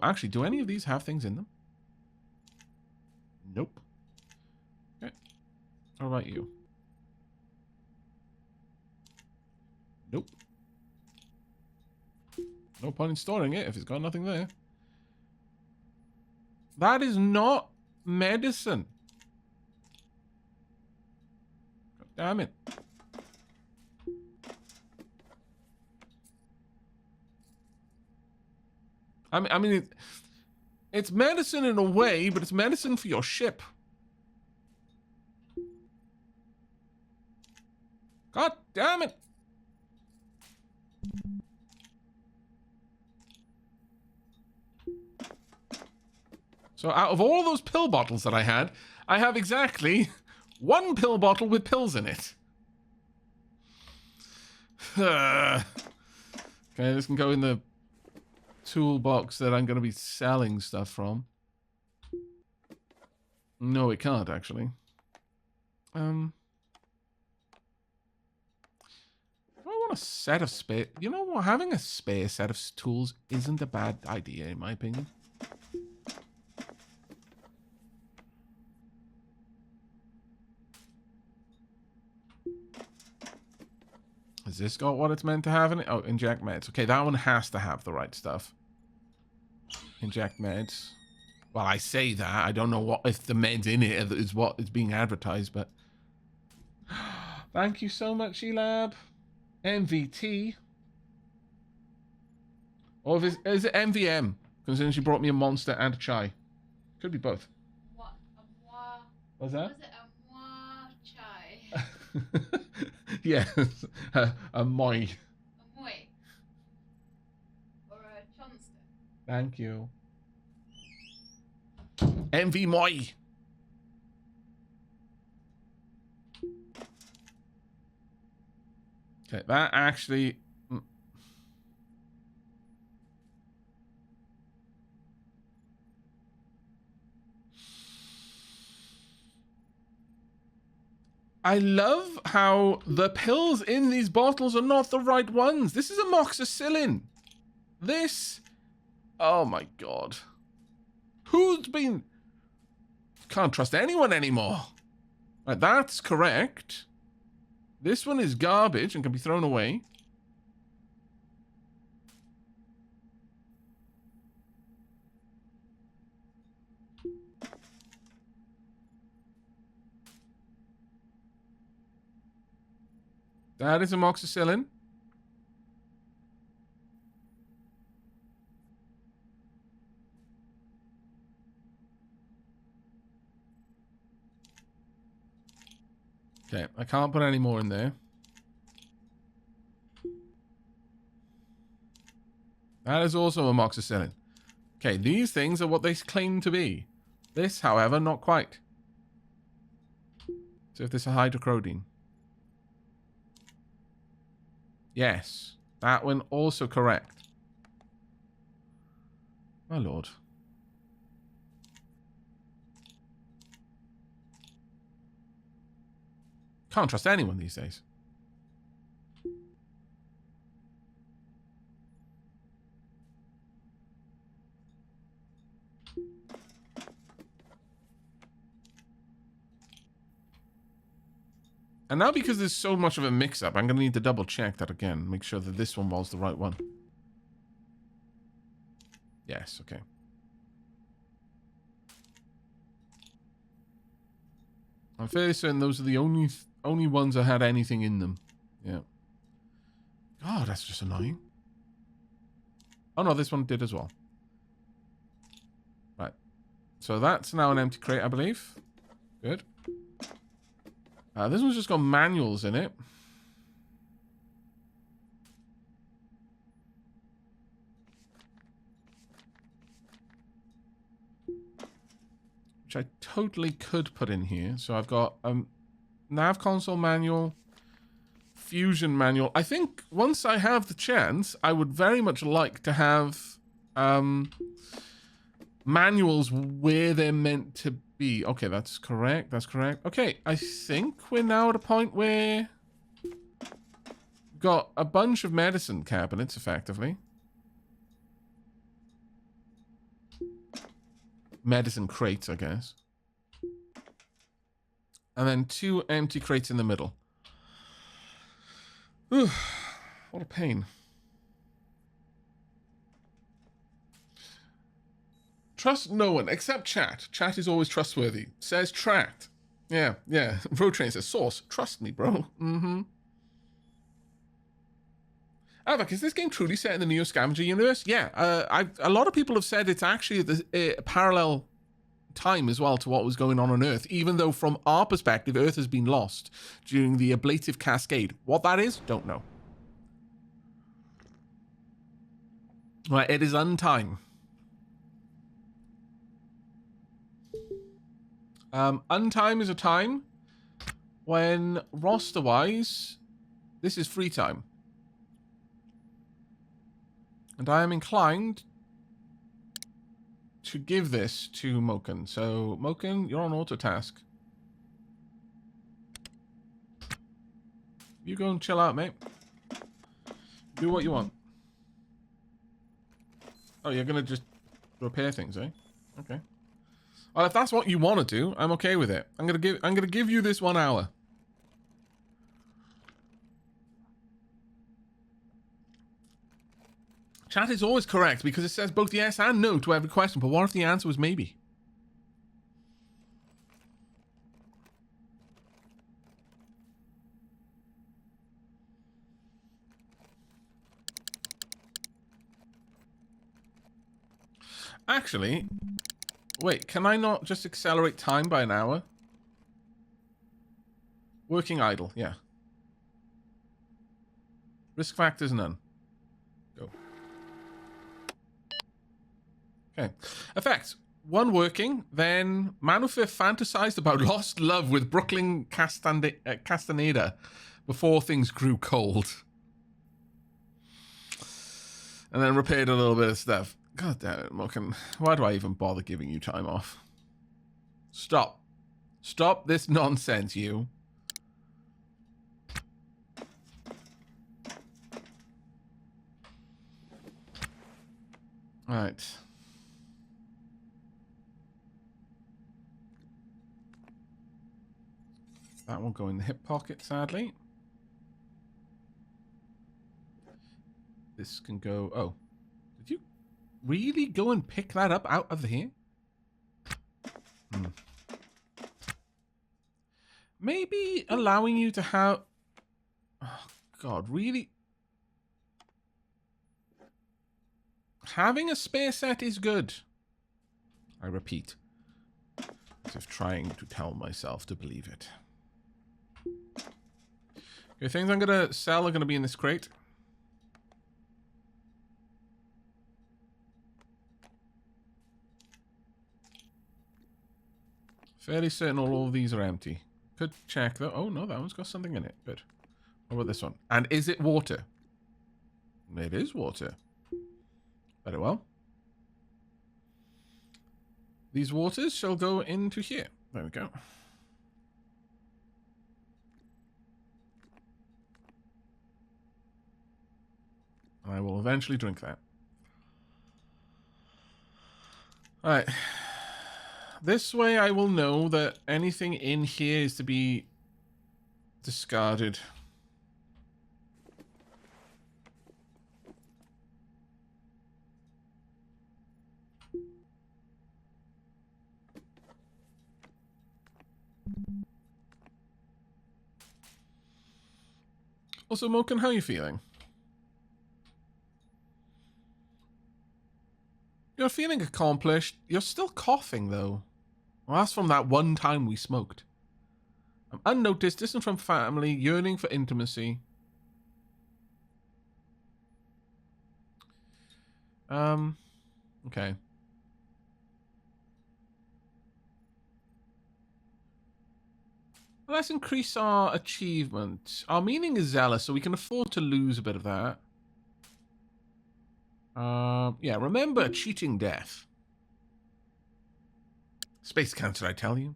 actually, do any of these have things in them? Nope. Okay. How about you? Nope. No point in storing it if it's got nothing there. That is not medicine. God damn it. I mean, it's medicine in a way, but it's medicine for your ship. God damn it. So out of all those pill bottles that I had, I have exactly one pill bottle with pills in it. Okay, this can go in the toolbox that I'm going to be selling stuff from. No, it can't, actually. I want a set of spare... You know what? Having a spare set of tools isn't a bad idea, in my opinion. Has this got what it's meant to have in it? Oh, inject meds. Okay, that one has to have the right stuff. Inject meds. Well, I say that. I don't know what if the meds in it is what is being advertised, but... Thank you so much, Elab. MVT. Or is it MVM? Considering she brought me a monster and a chai. Could be both. What? What's that? Was it a moi chai? Yes, a moi. A moi. Or a chonster? Thank you. MV moi. Okay, that actually... I love how the pills in these bottles are not the right ones. This is amoxicillin. This... Oh my god. Who's been... Can't trust anyone anymore. Right, that's correct. This one is garbage and can be thrown away. That is amoxicillin. Okay, I can't put any more in there. That is also amoxicillin. Okay, these things are what they claim to be. This, however, not quite. So if this is hydrocodone. Yes. That one also correct. My lord. Can't trust anyone these days. And now because there's so much of a mix-up, I'm going to need to double check that again. Make sure that this one was the right one. Yes, okay. I'm fairly certain those are the only ones that had anything in them. Yeah. Oh, that's just annoying. Oh no, this one did as well. Right. So that's now an empty crate, I believe. Good. This one's just got manuals in it. Which I totally could put in here. So I've got nav console manual, fusion manual. I think once I have the chance, I would very much like to have manuals where they're meant to be. Okay, that's correct. That's correct. Okay, I think we're now at a point where we've got a bunch of medicine cabinets, effectively. Medicine crates, I guess. And then 2 empty crates in the middle. Ooh, what a pain. Trust no one except chat. Chat is always trustworthy. Says Trat. Yeah, yeah. Road Train says source. Trust me, bro. Mm-hmm. Aavak, is this game truly set in the Neo Scavenger universe? Yeah, a lot of people have said it's actually the parallel time as well to what was going on Earth, even though from our perspective, Earth has been lost during the ablative cascade. What that is, don't know. Right, it is untime. Untime is a time when, roster-wise, this is free time. And I am inclined to give this to Moken. So, Moken, you're on auto task. You go and chill out, mate. Do what you want. Oh, you're gonna just repair things, eh? Okay. Well, if that's what you want to do, I'm okay with it. I'm gonna give you this 1 hour. Chat is always correct because it says both yes and no to every question, but what if the answer was maybe? Actually, wait, can I not just accelerate time by an hour? Working idle, yeah. Risk factors none. Go. Okay. Effects. 1 working, then Manufir fantasized about lost love with Brooklyn Castaneda before things grew cold. And then repaired a little bit of stuff. God damn it, Moken. Why do I even bother giving you time off? Stop. Stop this nonsense, you. Right. That will go in the hip pocket, sadly. This can go... Oh. Did you really go and pick that up out of here? Hmm. Maybe allowing you to have... Oh, God, really? Having a spare set is good. I repeat. As if trying to tell myself to believe it. Okay, things I'm going to sell are going to be in this crate. Fairly certain all of these are empty. Could check though. Oh no, that one's got something in it. Good. What about this one? And is it water? It is water. Very well. These waters shall go into here. There we go. I will eventually drink that. Alright. This way I will know that anything in here is to be discarded. Also, Moken, how are you feeling? You're feeling accomplished. You're still coughing, though. Well, that's from that one time we smoked. I'm unnoticed, distant from family, yearning for intimacy. Okay. Let's increase our achievement. Our meaning is zealous, so we can afford to lose a bit of that. Yeah, remember cheating death. Space cancer, I tell you.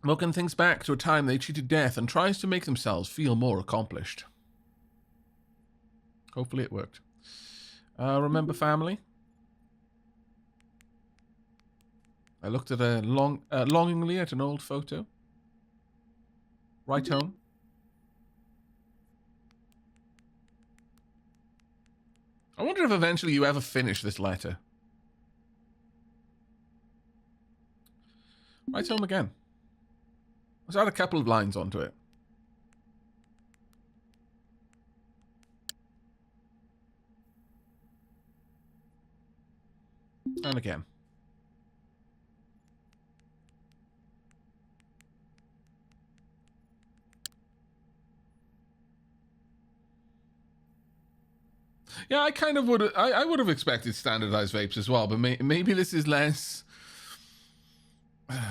Moken thinks back to a time they cheated death and tries to make themselves feel more accomplished. Hopefully it worked. Remember family? I looked at longingly at an old photo. Right home. I wonder if eventually you ever finish this letter. Right home again. Let's add a couple of lines onto it. And again. Yeah, I kind of would. I would have expected standardized vapes as well, but maybe this is less.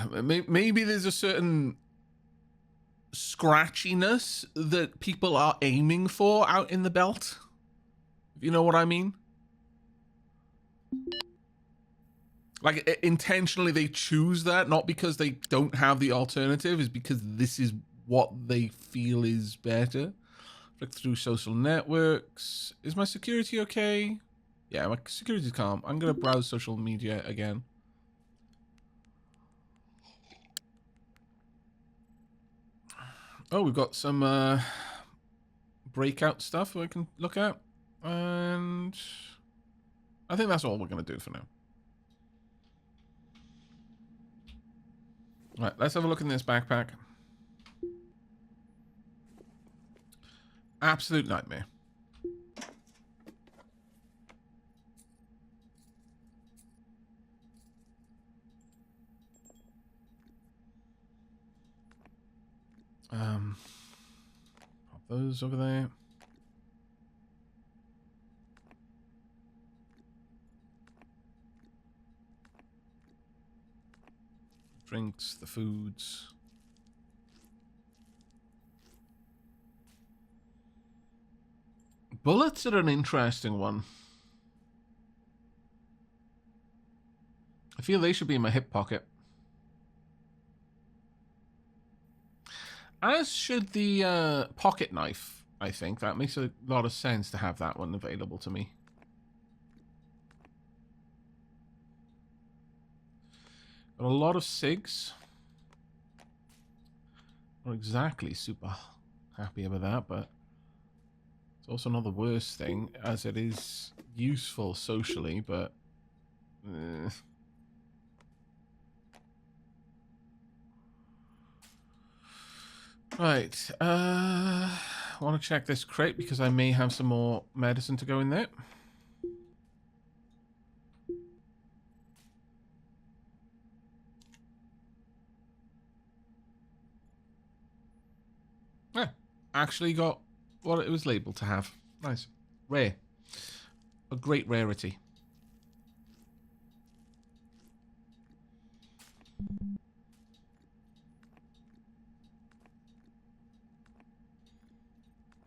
Maybe there's a certain scratchiness that people are aiming for out in the belt. If you know what I mean. Like, intentionally they choose that, not because they don't have the alternative, is because this is what they feel is better. Flick through social networks. Is my security okay? Yeah, my security's calm. I'm going to browse social media again. Oh, we've got some breakout stuff we can look at. And I think that's all we're going to do for now. Right, let's have a look in this backpack. Absolute nightmare. Pop those over there. Drinks, the foods. Bullets are an interesting one. I feel they should be in my hip pocket. As should the pocket knife, I think. That makes a lot of sense to have that one available to me. Got a lot of cigs. Not exactly super happy about that, but it's also not the worst thing, as it is useful socially, but... Right, want to check this crate because I may have some more medicine to go in there. Yeah, actually got what it was labeled to have. Nice. Rare. A great rarity.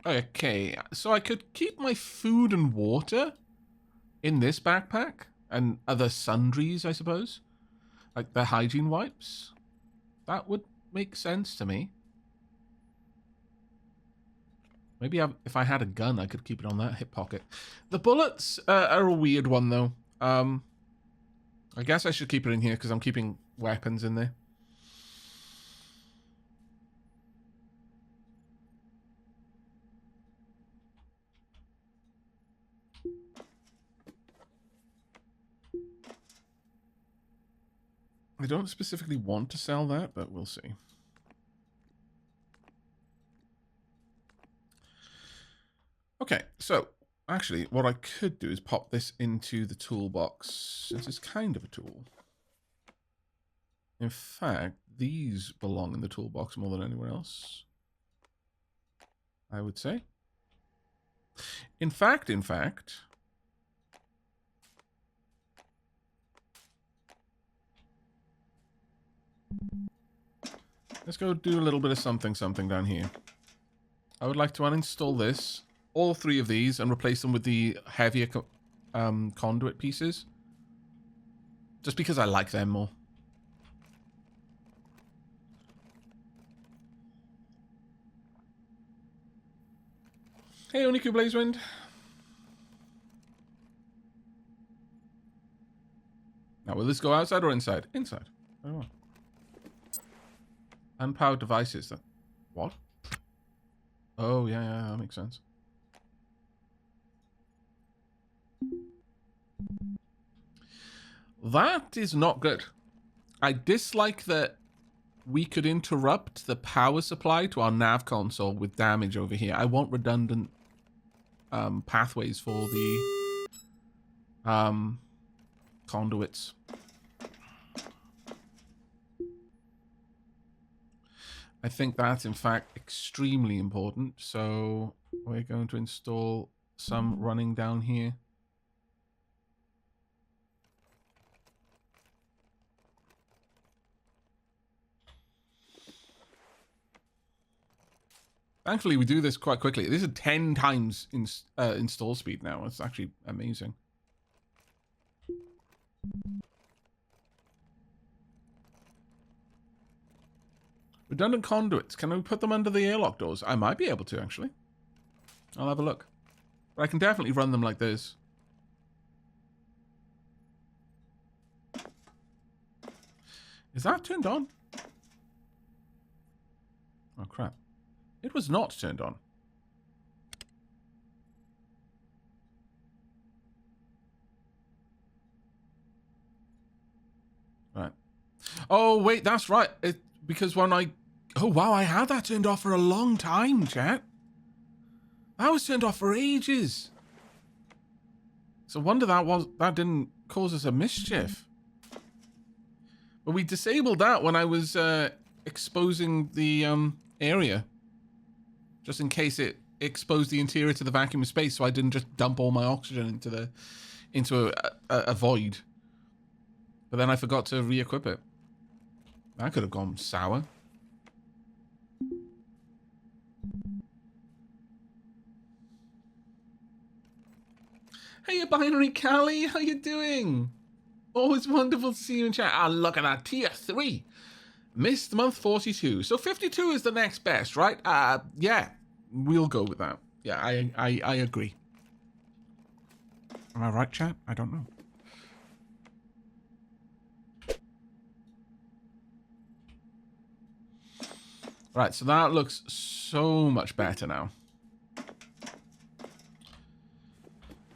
Okay, so I could keep my food and water in this backpack and other sundries, I suppose. Like the hygiene wipes. That would make sense to me. Maybe if I had a gun, I could keep it on that hip pocket. The bullets are a weird one, though. I guess I should keep it in here because I'm keeping weapons in there. I don't specifically want to sell that, but we'll see. Okay, so actually what I could do is pop this into the toolbox, since it's kind of a tool. In fact, these belong in the toolbox more than anywhere else, I would say. In fact, let's go do a little bit of something down here. I would like to uninstall this, all three of these, and replace them with the heavier conduit pieces. Just because I like them more. Hey, Oniku Blazewind. Now, will this go outside or inside? Inside. Oh. Unpowered devices. What? Oh, yeah, that makes sense. That is not good. I dislike that we could interrupt the power supply to our nav console with damage over here. I want redundant pathways for the conduits. I think that's, in fact, extremely important. So we're going to install some running down here. Thankfully, we do this quite quickly. This is 10 times install speed now. It's actually amazing. Redundant conduits. Can we put them under the airlock doors? I might be able to, actually. I'll have a look. But I can definitely run them like this. Is that turned on? Oh, crap. It was not turned on. Right. Oh, wait, that's right. Because when I... Oh, wow, I had that turned off for a long time, chat. That was turned off for ages. So wonder that didn't cause us a mischief. But we disabled that when I was exposing the area. Just in case it exposed the interior to the vacuum of space, so I didn't just dump all my oxygen into a void. But then I forgot to re-equip it. That could have gone sour. Hey, Binary Callie, how you doing? Always wonderful to see you in chat. Ah, look at that, tier 3. Missed month 42. So 52 is the next best, right? Yeah, we'll go with that. Yeah, I agree. Am I right, chat? I don't know. Right, so that looks so much better now.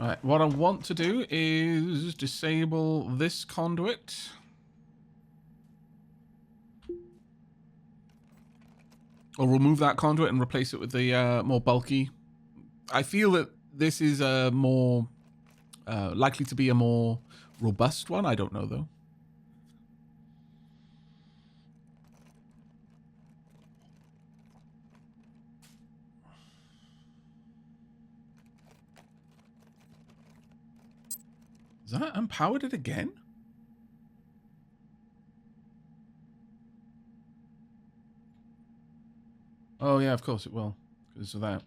Alright, what I want to do is disable this conduit. Or remove that conduit and replace it with the more bulky. I feel that this is a more... likely to be a more robust one. I don't know, though. Is that unpowered it again? Oh, yeah, of course it will. Because of that.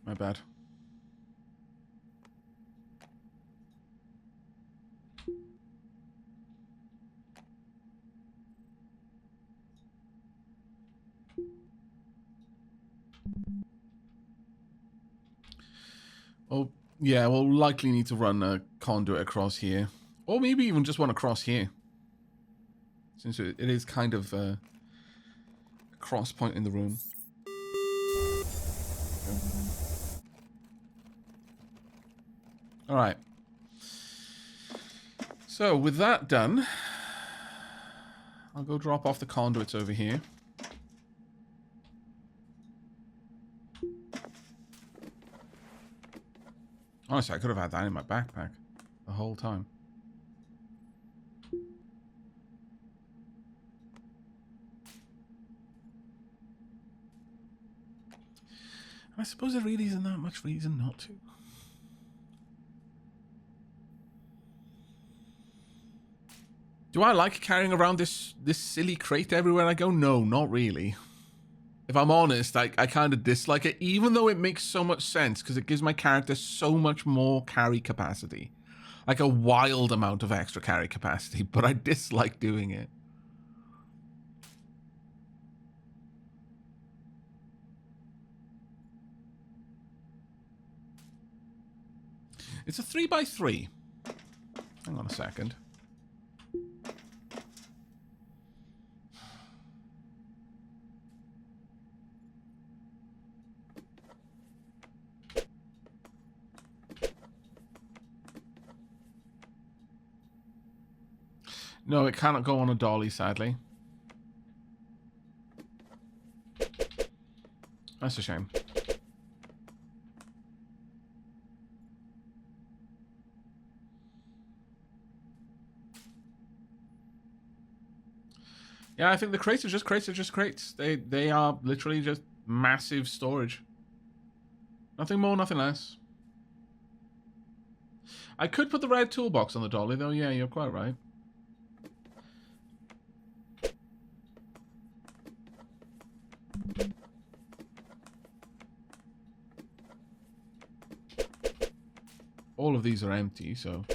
My bad. Oh, yeah, we'll likely need to run a conduit across here. Or maybe even just one across here. Since it is kind of a cross point in the room. Alright. So, with that done, I'll go drop off the conduits over here. Honestly, I could have had that in my backpack the whole time. I suppose there really isn't that much reason not to. Do I like carrying around this silly crate everywhere I go? No, not really. If I'm honest, I kind of dislike it, even though it makes so much sense, because it gives my character so much more carry capacity. Like a wild amount of extra carry capacity, but I dislike doing it. It's a 3x3. Hang on a second. No, it cannot go on a dolly, sadly. That's a shame. Yeah, I think the crates are just crates. Are just crates. They are literally just massive storage. Nothing more, nothing less. I could put the red toolbox on the dolly, though. Yeah, you're quite right. All of these are empty, so...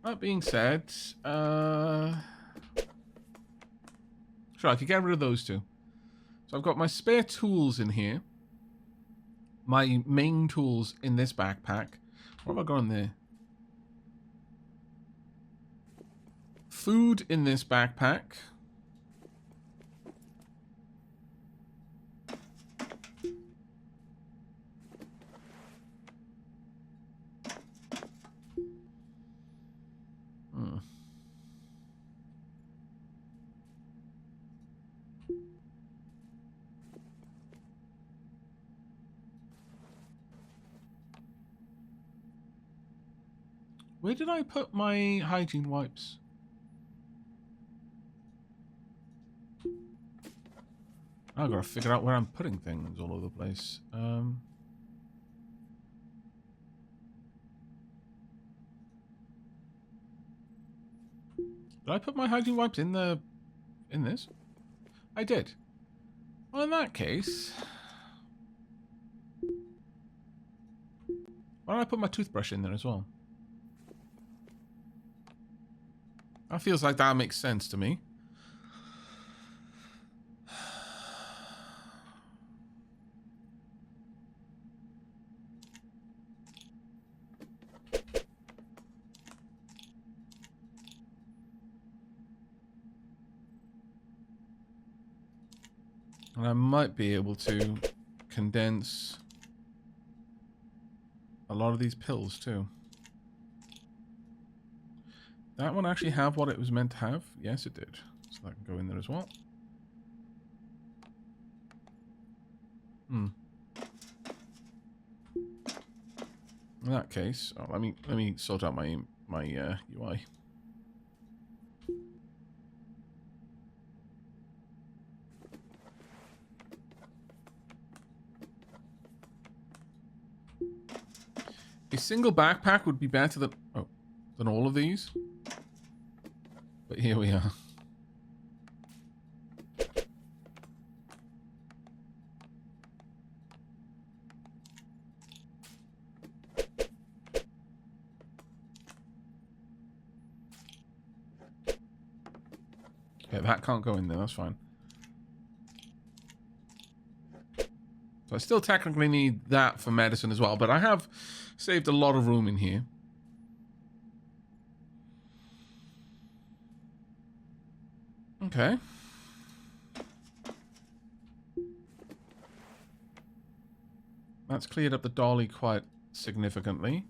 That being said, sure, I could get rid of those two. So I've got my spare tools in here. My main tools in this backpack. What have I got in there? Food in this backpack. Where did I put my hygiene wipes? I've got to figure out where I'm putting things all over the place. Did I put my hygiene wipes in this? I did. Well, in that case... Why don't I put my toothbrush in there as well? That feels like that makes sense to me. And I might be able to condense a lot of these pills too. That one actually have what it was meant to have? Yes, it did. So that can go in there as well. In that case, oh, let me sort out my UI. A single backpack would be better than all of these. But here we are. Okay, that can't go in there. That's fine. So I still technically need that for medicine as well, but I have saved a lot of room in here. Okay. That's cleared up the dolly quite significantly.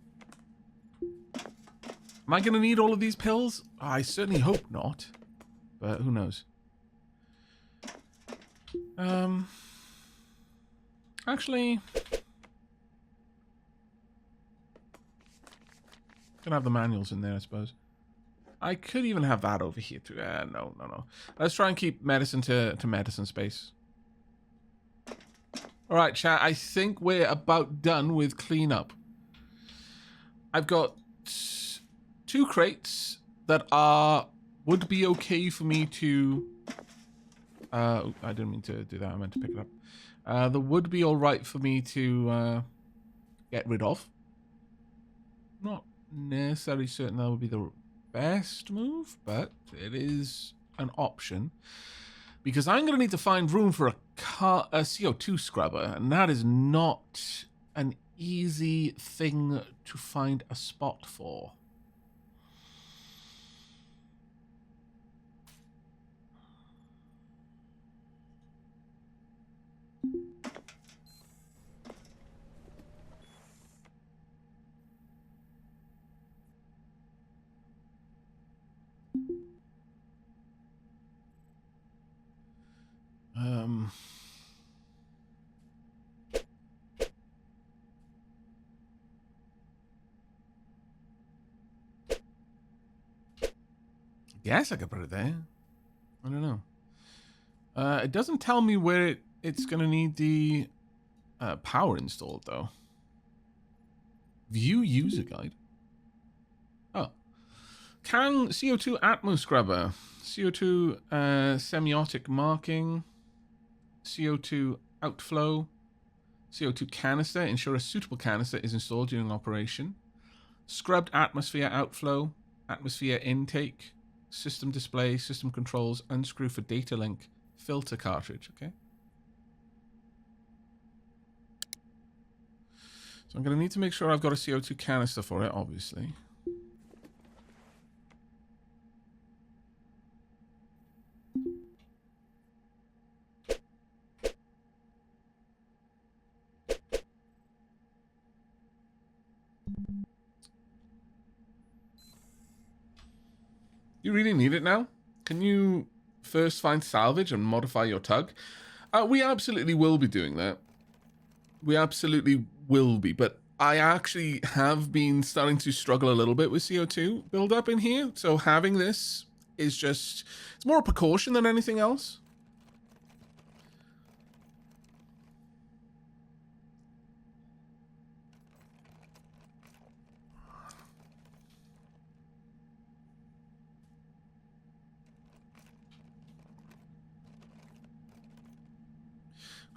Am I going to need all of these pills? I certainly hope not, but who knows. Actually, gonna have the manuals in there, I suppose. I could even have that over here too. No. Let's try and keep medicine to medicine space. All right, chat. I think we're about done with cleanup. I've got 2 crates that would be okay for me to. I didn't mean to do that. I meant to pick it up. That would be all right for me to get rid of. Not necessarily certain that would be the best move, but it is an option. Because I'm going to need to find room for a CO2 scrubber, and that is not an easy thing to find a spot for. Guess I could put it there. I don't know. It doesn't tell me where it's going to need the power installed, though. View user guide. Oh. Can CO2 Atmo scrubber. CO2 semiotic marking. CO2 outflow. CO2 canister. Ensure a suitable canister is installed during operation. Scrubbed atmosphere outflow. Atmosphere intake. System display. System controls. Unscrew for data link. Filter cartridge. Okay. So I'm going to need to make sure I've got a CO2 canister for it, obviously. You really need it now? Can you first find salvage and modify your tug? We absolutely will be doing that. We absolutely will be, but I actually have been starting to struggle a little bit with CO2 buildup in here, so having this is just, it's more a precaution than anything else.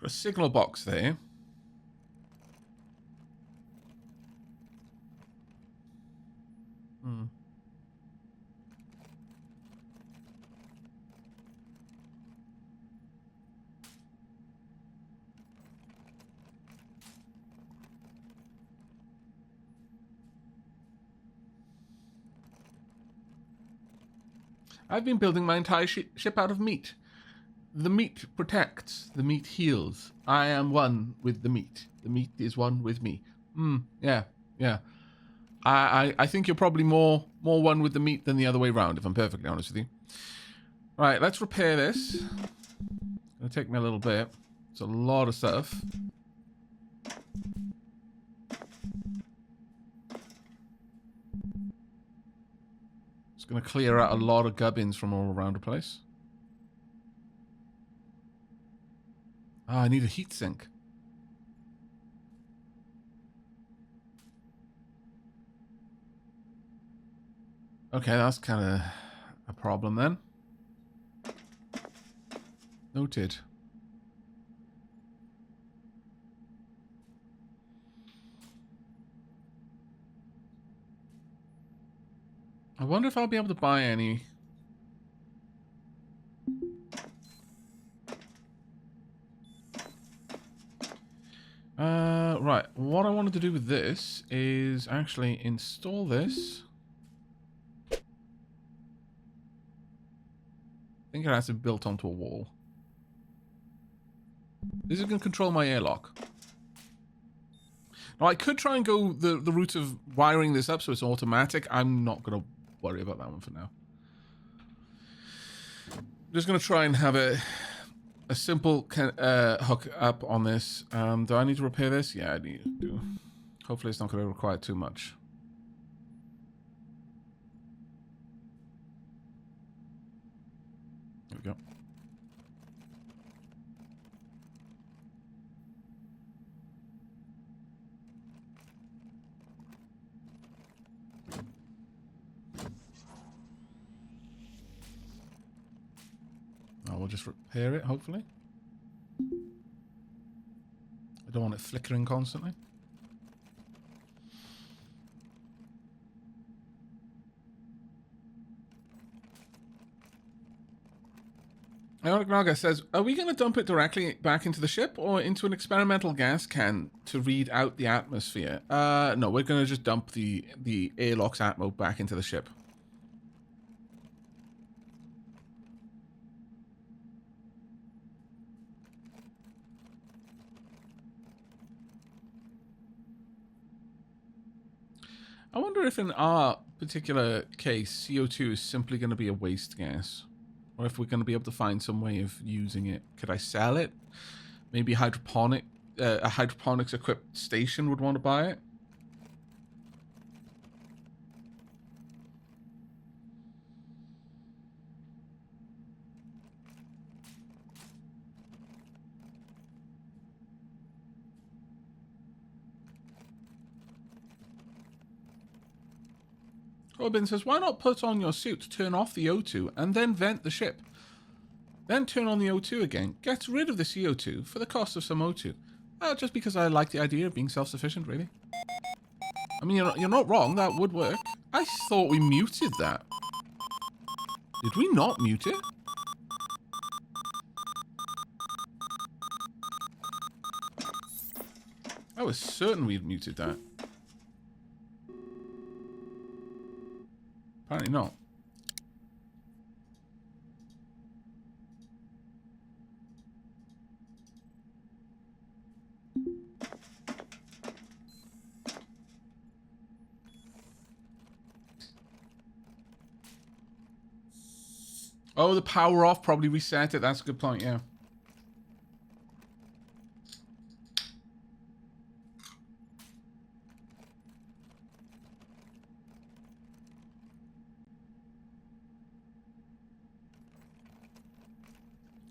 Got a signal box there. I've been building my entire ship out of meat. The meat protects. The meat heals. I am one with the meat. The meat is one with me. Yeah. I think you're probably more one with the meat than the other way around, if I'm perfectly honest with you. Right, let's repair this. It'll take me a little bit. It's a lot of stuff. It's going to clear out a lot of gubbins from all around the place. I need a heat sink. Okay, that's kind of a problem then. Noted. I wonder if I'll be able to buy any. wanted to do with this is actually install this. I think it has to be built onto a wall. This is going to control my airlock. Now, I could try and go the route of wiring this up so it's automatic. I'm not going to worry about that one for now. I'm just going to try and have a simple hook up on this. Do I need to repair this? Yeah, I need to. Hopefully it's not going to require too much. There we go. We'll just repair it, hopefully. I don't want it flickering constantly. Aavak Naga says, are we going to dump it directly back into the ship or into an experimental gas can to read out the atmosphere? No, we're going to just dump the airlock's atmo back into the ship. I wonder if in our particular case, CO2 is simply going to be a waste gas. Or if we're going to be able to find some way of using it. Could I sell it? Maybe a hydroponics equipped station would want to buy it. Robin says, why not put on your suit, turn off the O2, and then vent the ship? Then turn on the O2 again. Get rid of the CO2 for the cost of some O2. Just because I like the idea of being self-sufficient, really. I mean, you're not wrong. That would work. I thought we muted that. Did we not mute it? I was certain we'd muted that. Apparently not. Oh, the power off probably reset it. That's a good point, yeah.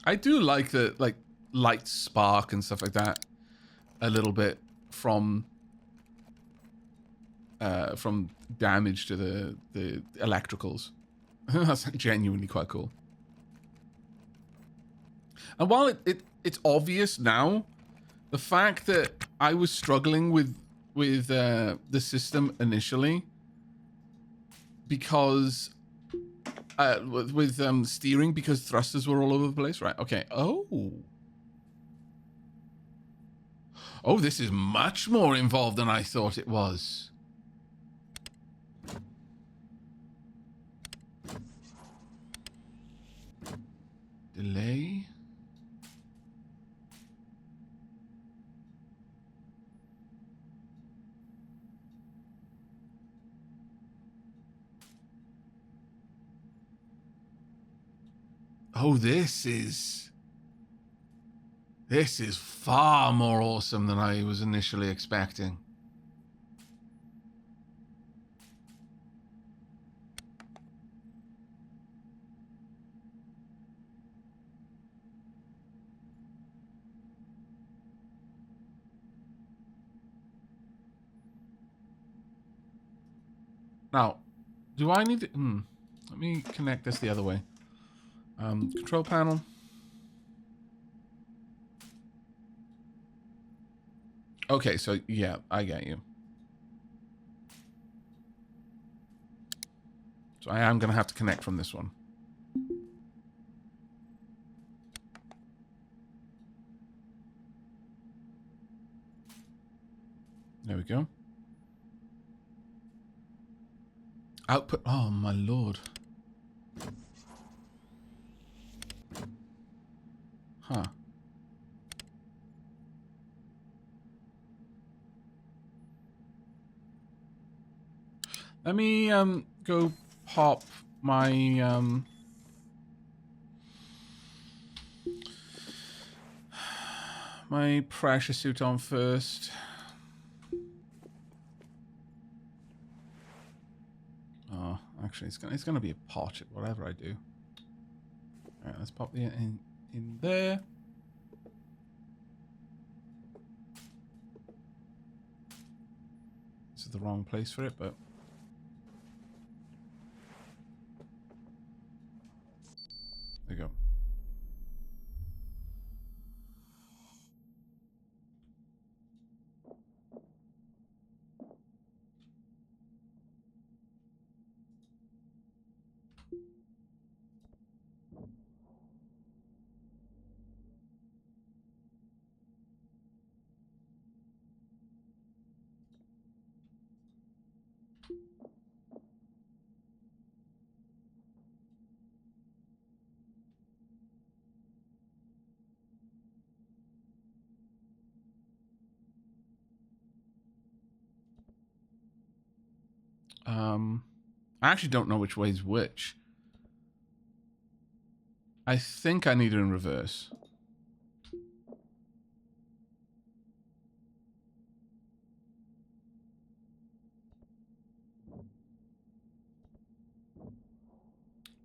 I do like the light spark and stuff like that a little bit from damage to the electricals. That's genuinely quite cool. And while it's obvious now, the fact that I was struggling with the system initially because with steering because thrusters were all over the place, right? Okay. Oh, this is much more involved than I thought it was. Delay. Oh, this is far more awesome than I was initially expecting. Now, do I need to... let me connect this the other way. Control panel. Okay, so yeah, I get you. So I am going to have to connect from this one. There we go. Output. Oh, my lord. Huh. Let me go pop my my pressure suit on first. Oh, actually, it's gonna be a pot whatever I do. All right, let's pop the in there. This is the wrong place for it, but there you go. I actually don't know which way is which. I think I need it in reverse.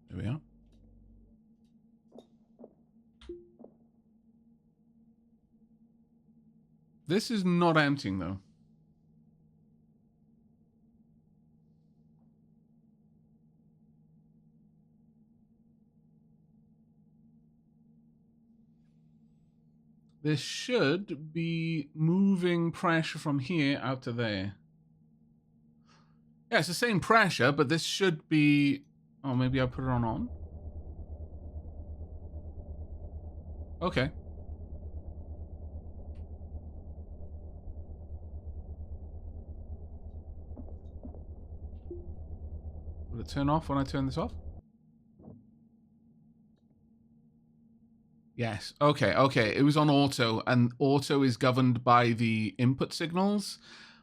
There we are. This is not emptying though. This should be moving pressure from here out to there. Yeah, it's the same pressure, but this should be... Oh, maybe I'll put it on. Okay. Will it turn off when I turn this off? Yes. Okay. Okay. It was on auto, and auto is governed by the input signals,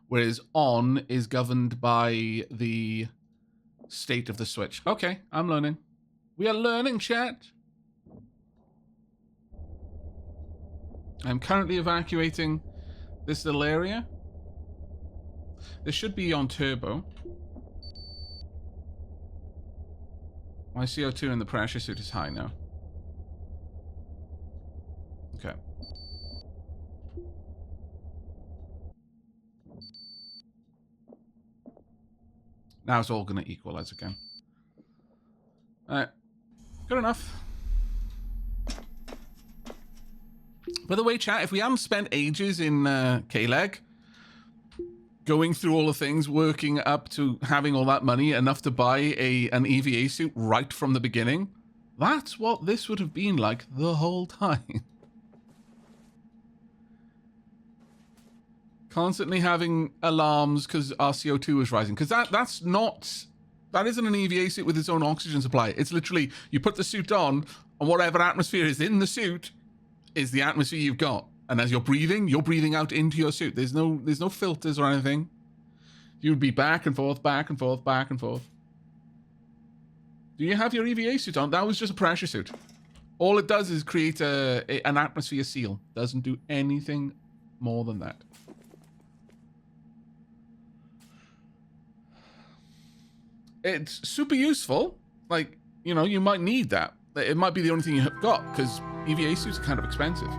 whereas on is governed by the state of the switch. Okay. I'm learning. We are learning, chat. I'm currently evacuating this little area. This should be on turbo. My CO2 in the pressure suit is high now. Okay. Now it's all going to equalize again. Alright. Good enough. By the way, chat, if we haven't spent ages in K-Leg, going through all the things, working up to having all that money, enough to buy an EVA suit right from the beginning, that's what this would have been like the whole time. Constantly having alarms because our CO2 is rising. Because that isn't an EVA suit with its own oxygen supply. It's literally, you put the suit on, and whatever atmosphere is in the suit is the atmosphere you've got. And as you're breathing out into your suit. There's no filters or anything. You'd be back and forth, back and forth, back and forth. Do you have your EVA suit on? That was just a pressure suit. All it does is create an atmosphere seal. Doesn't do anything more than that. It's super useful. Like, you know, you might need that. It might be the only thing you have got, because EVA suits are kind of expensive.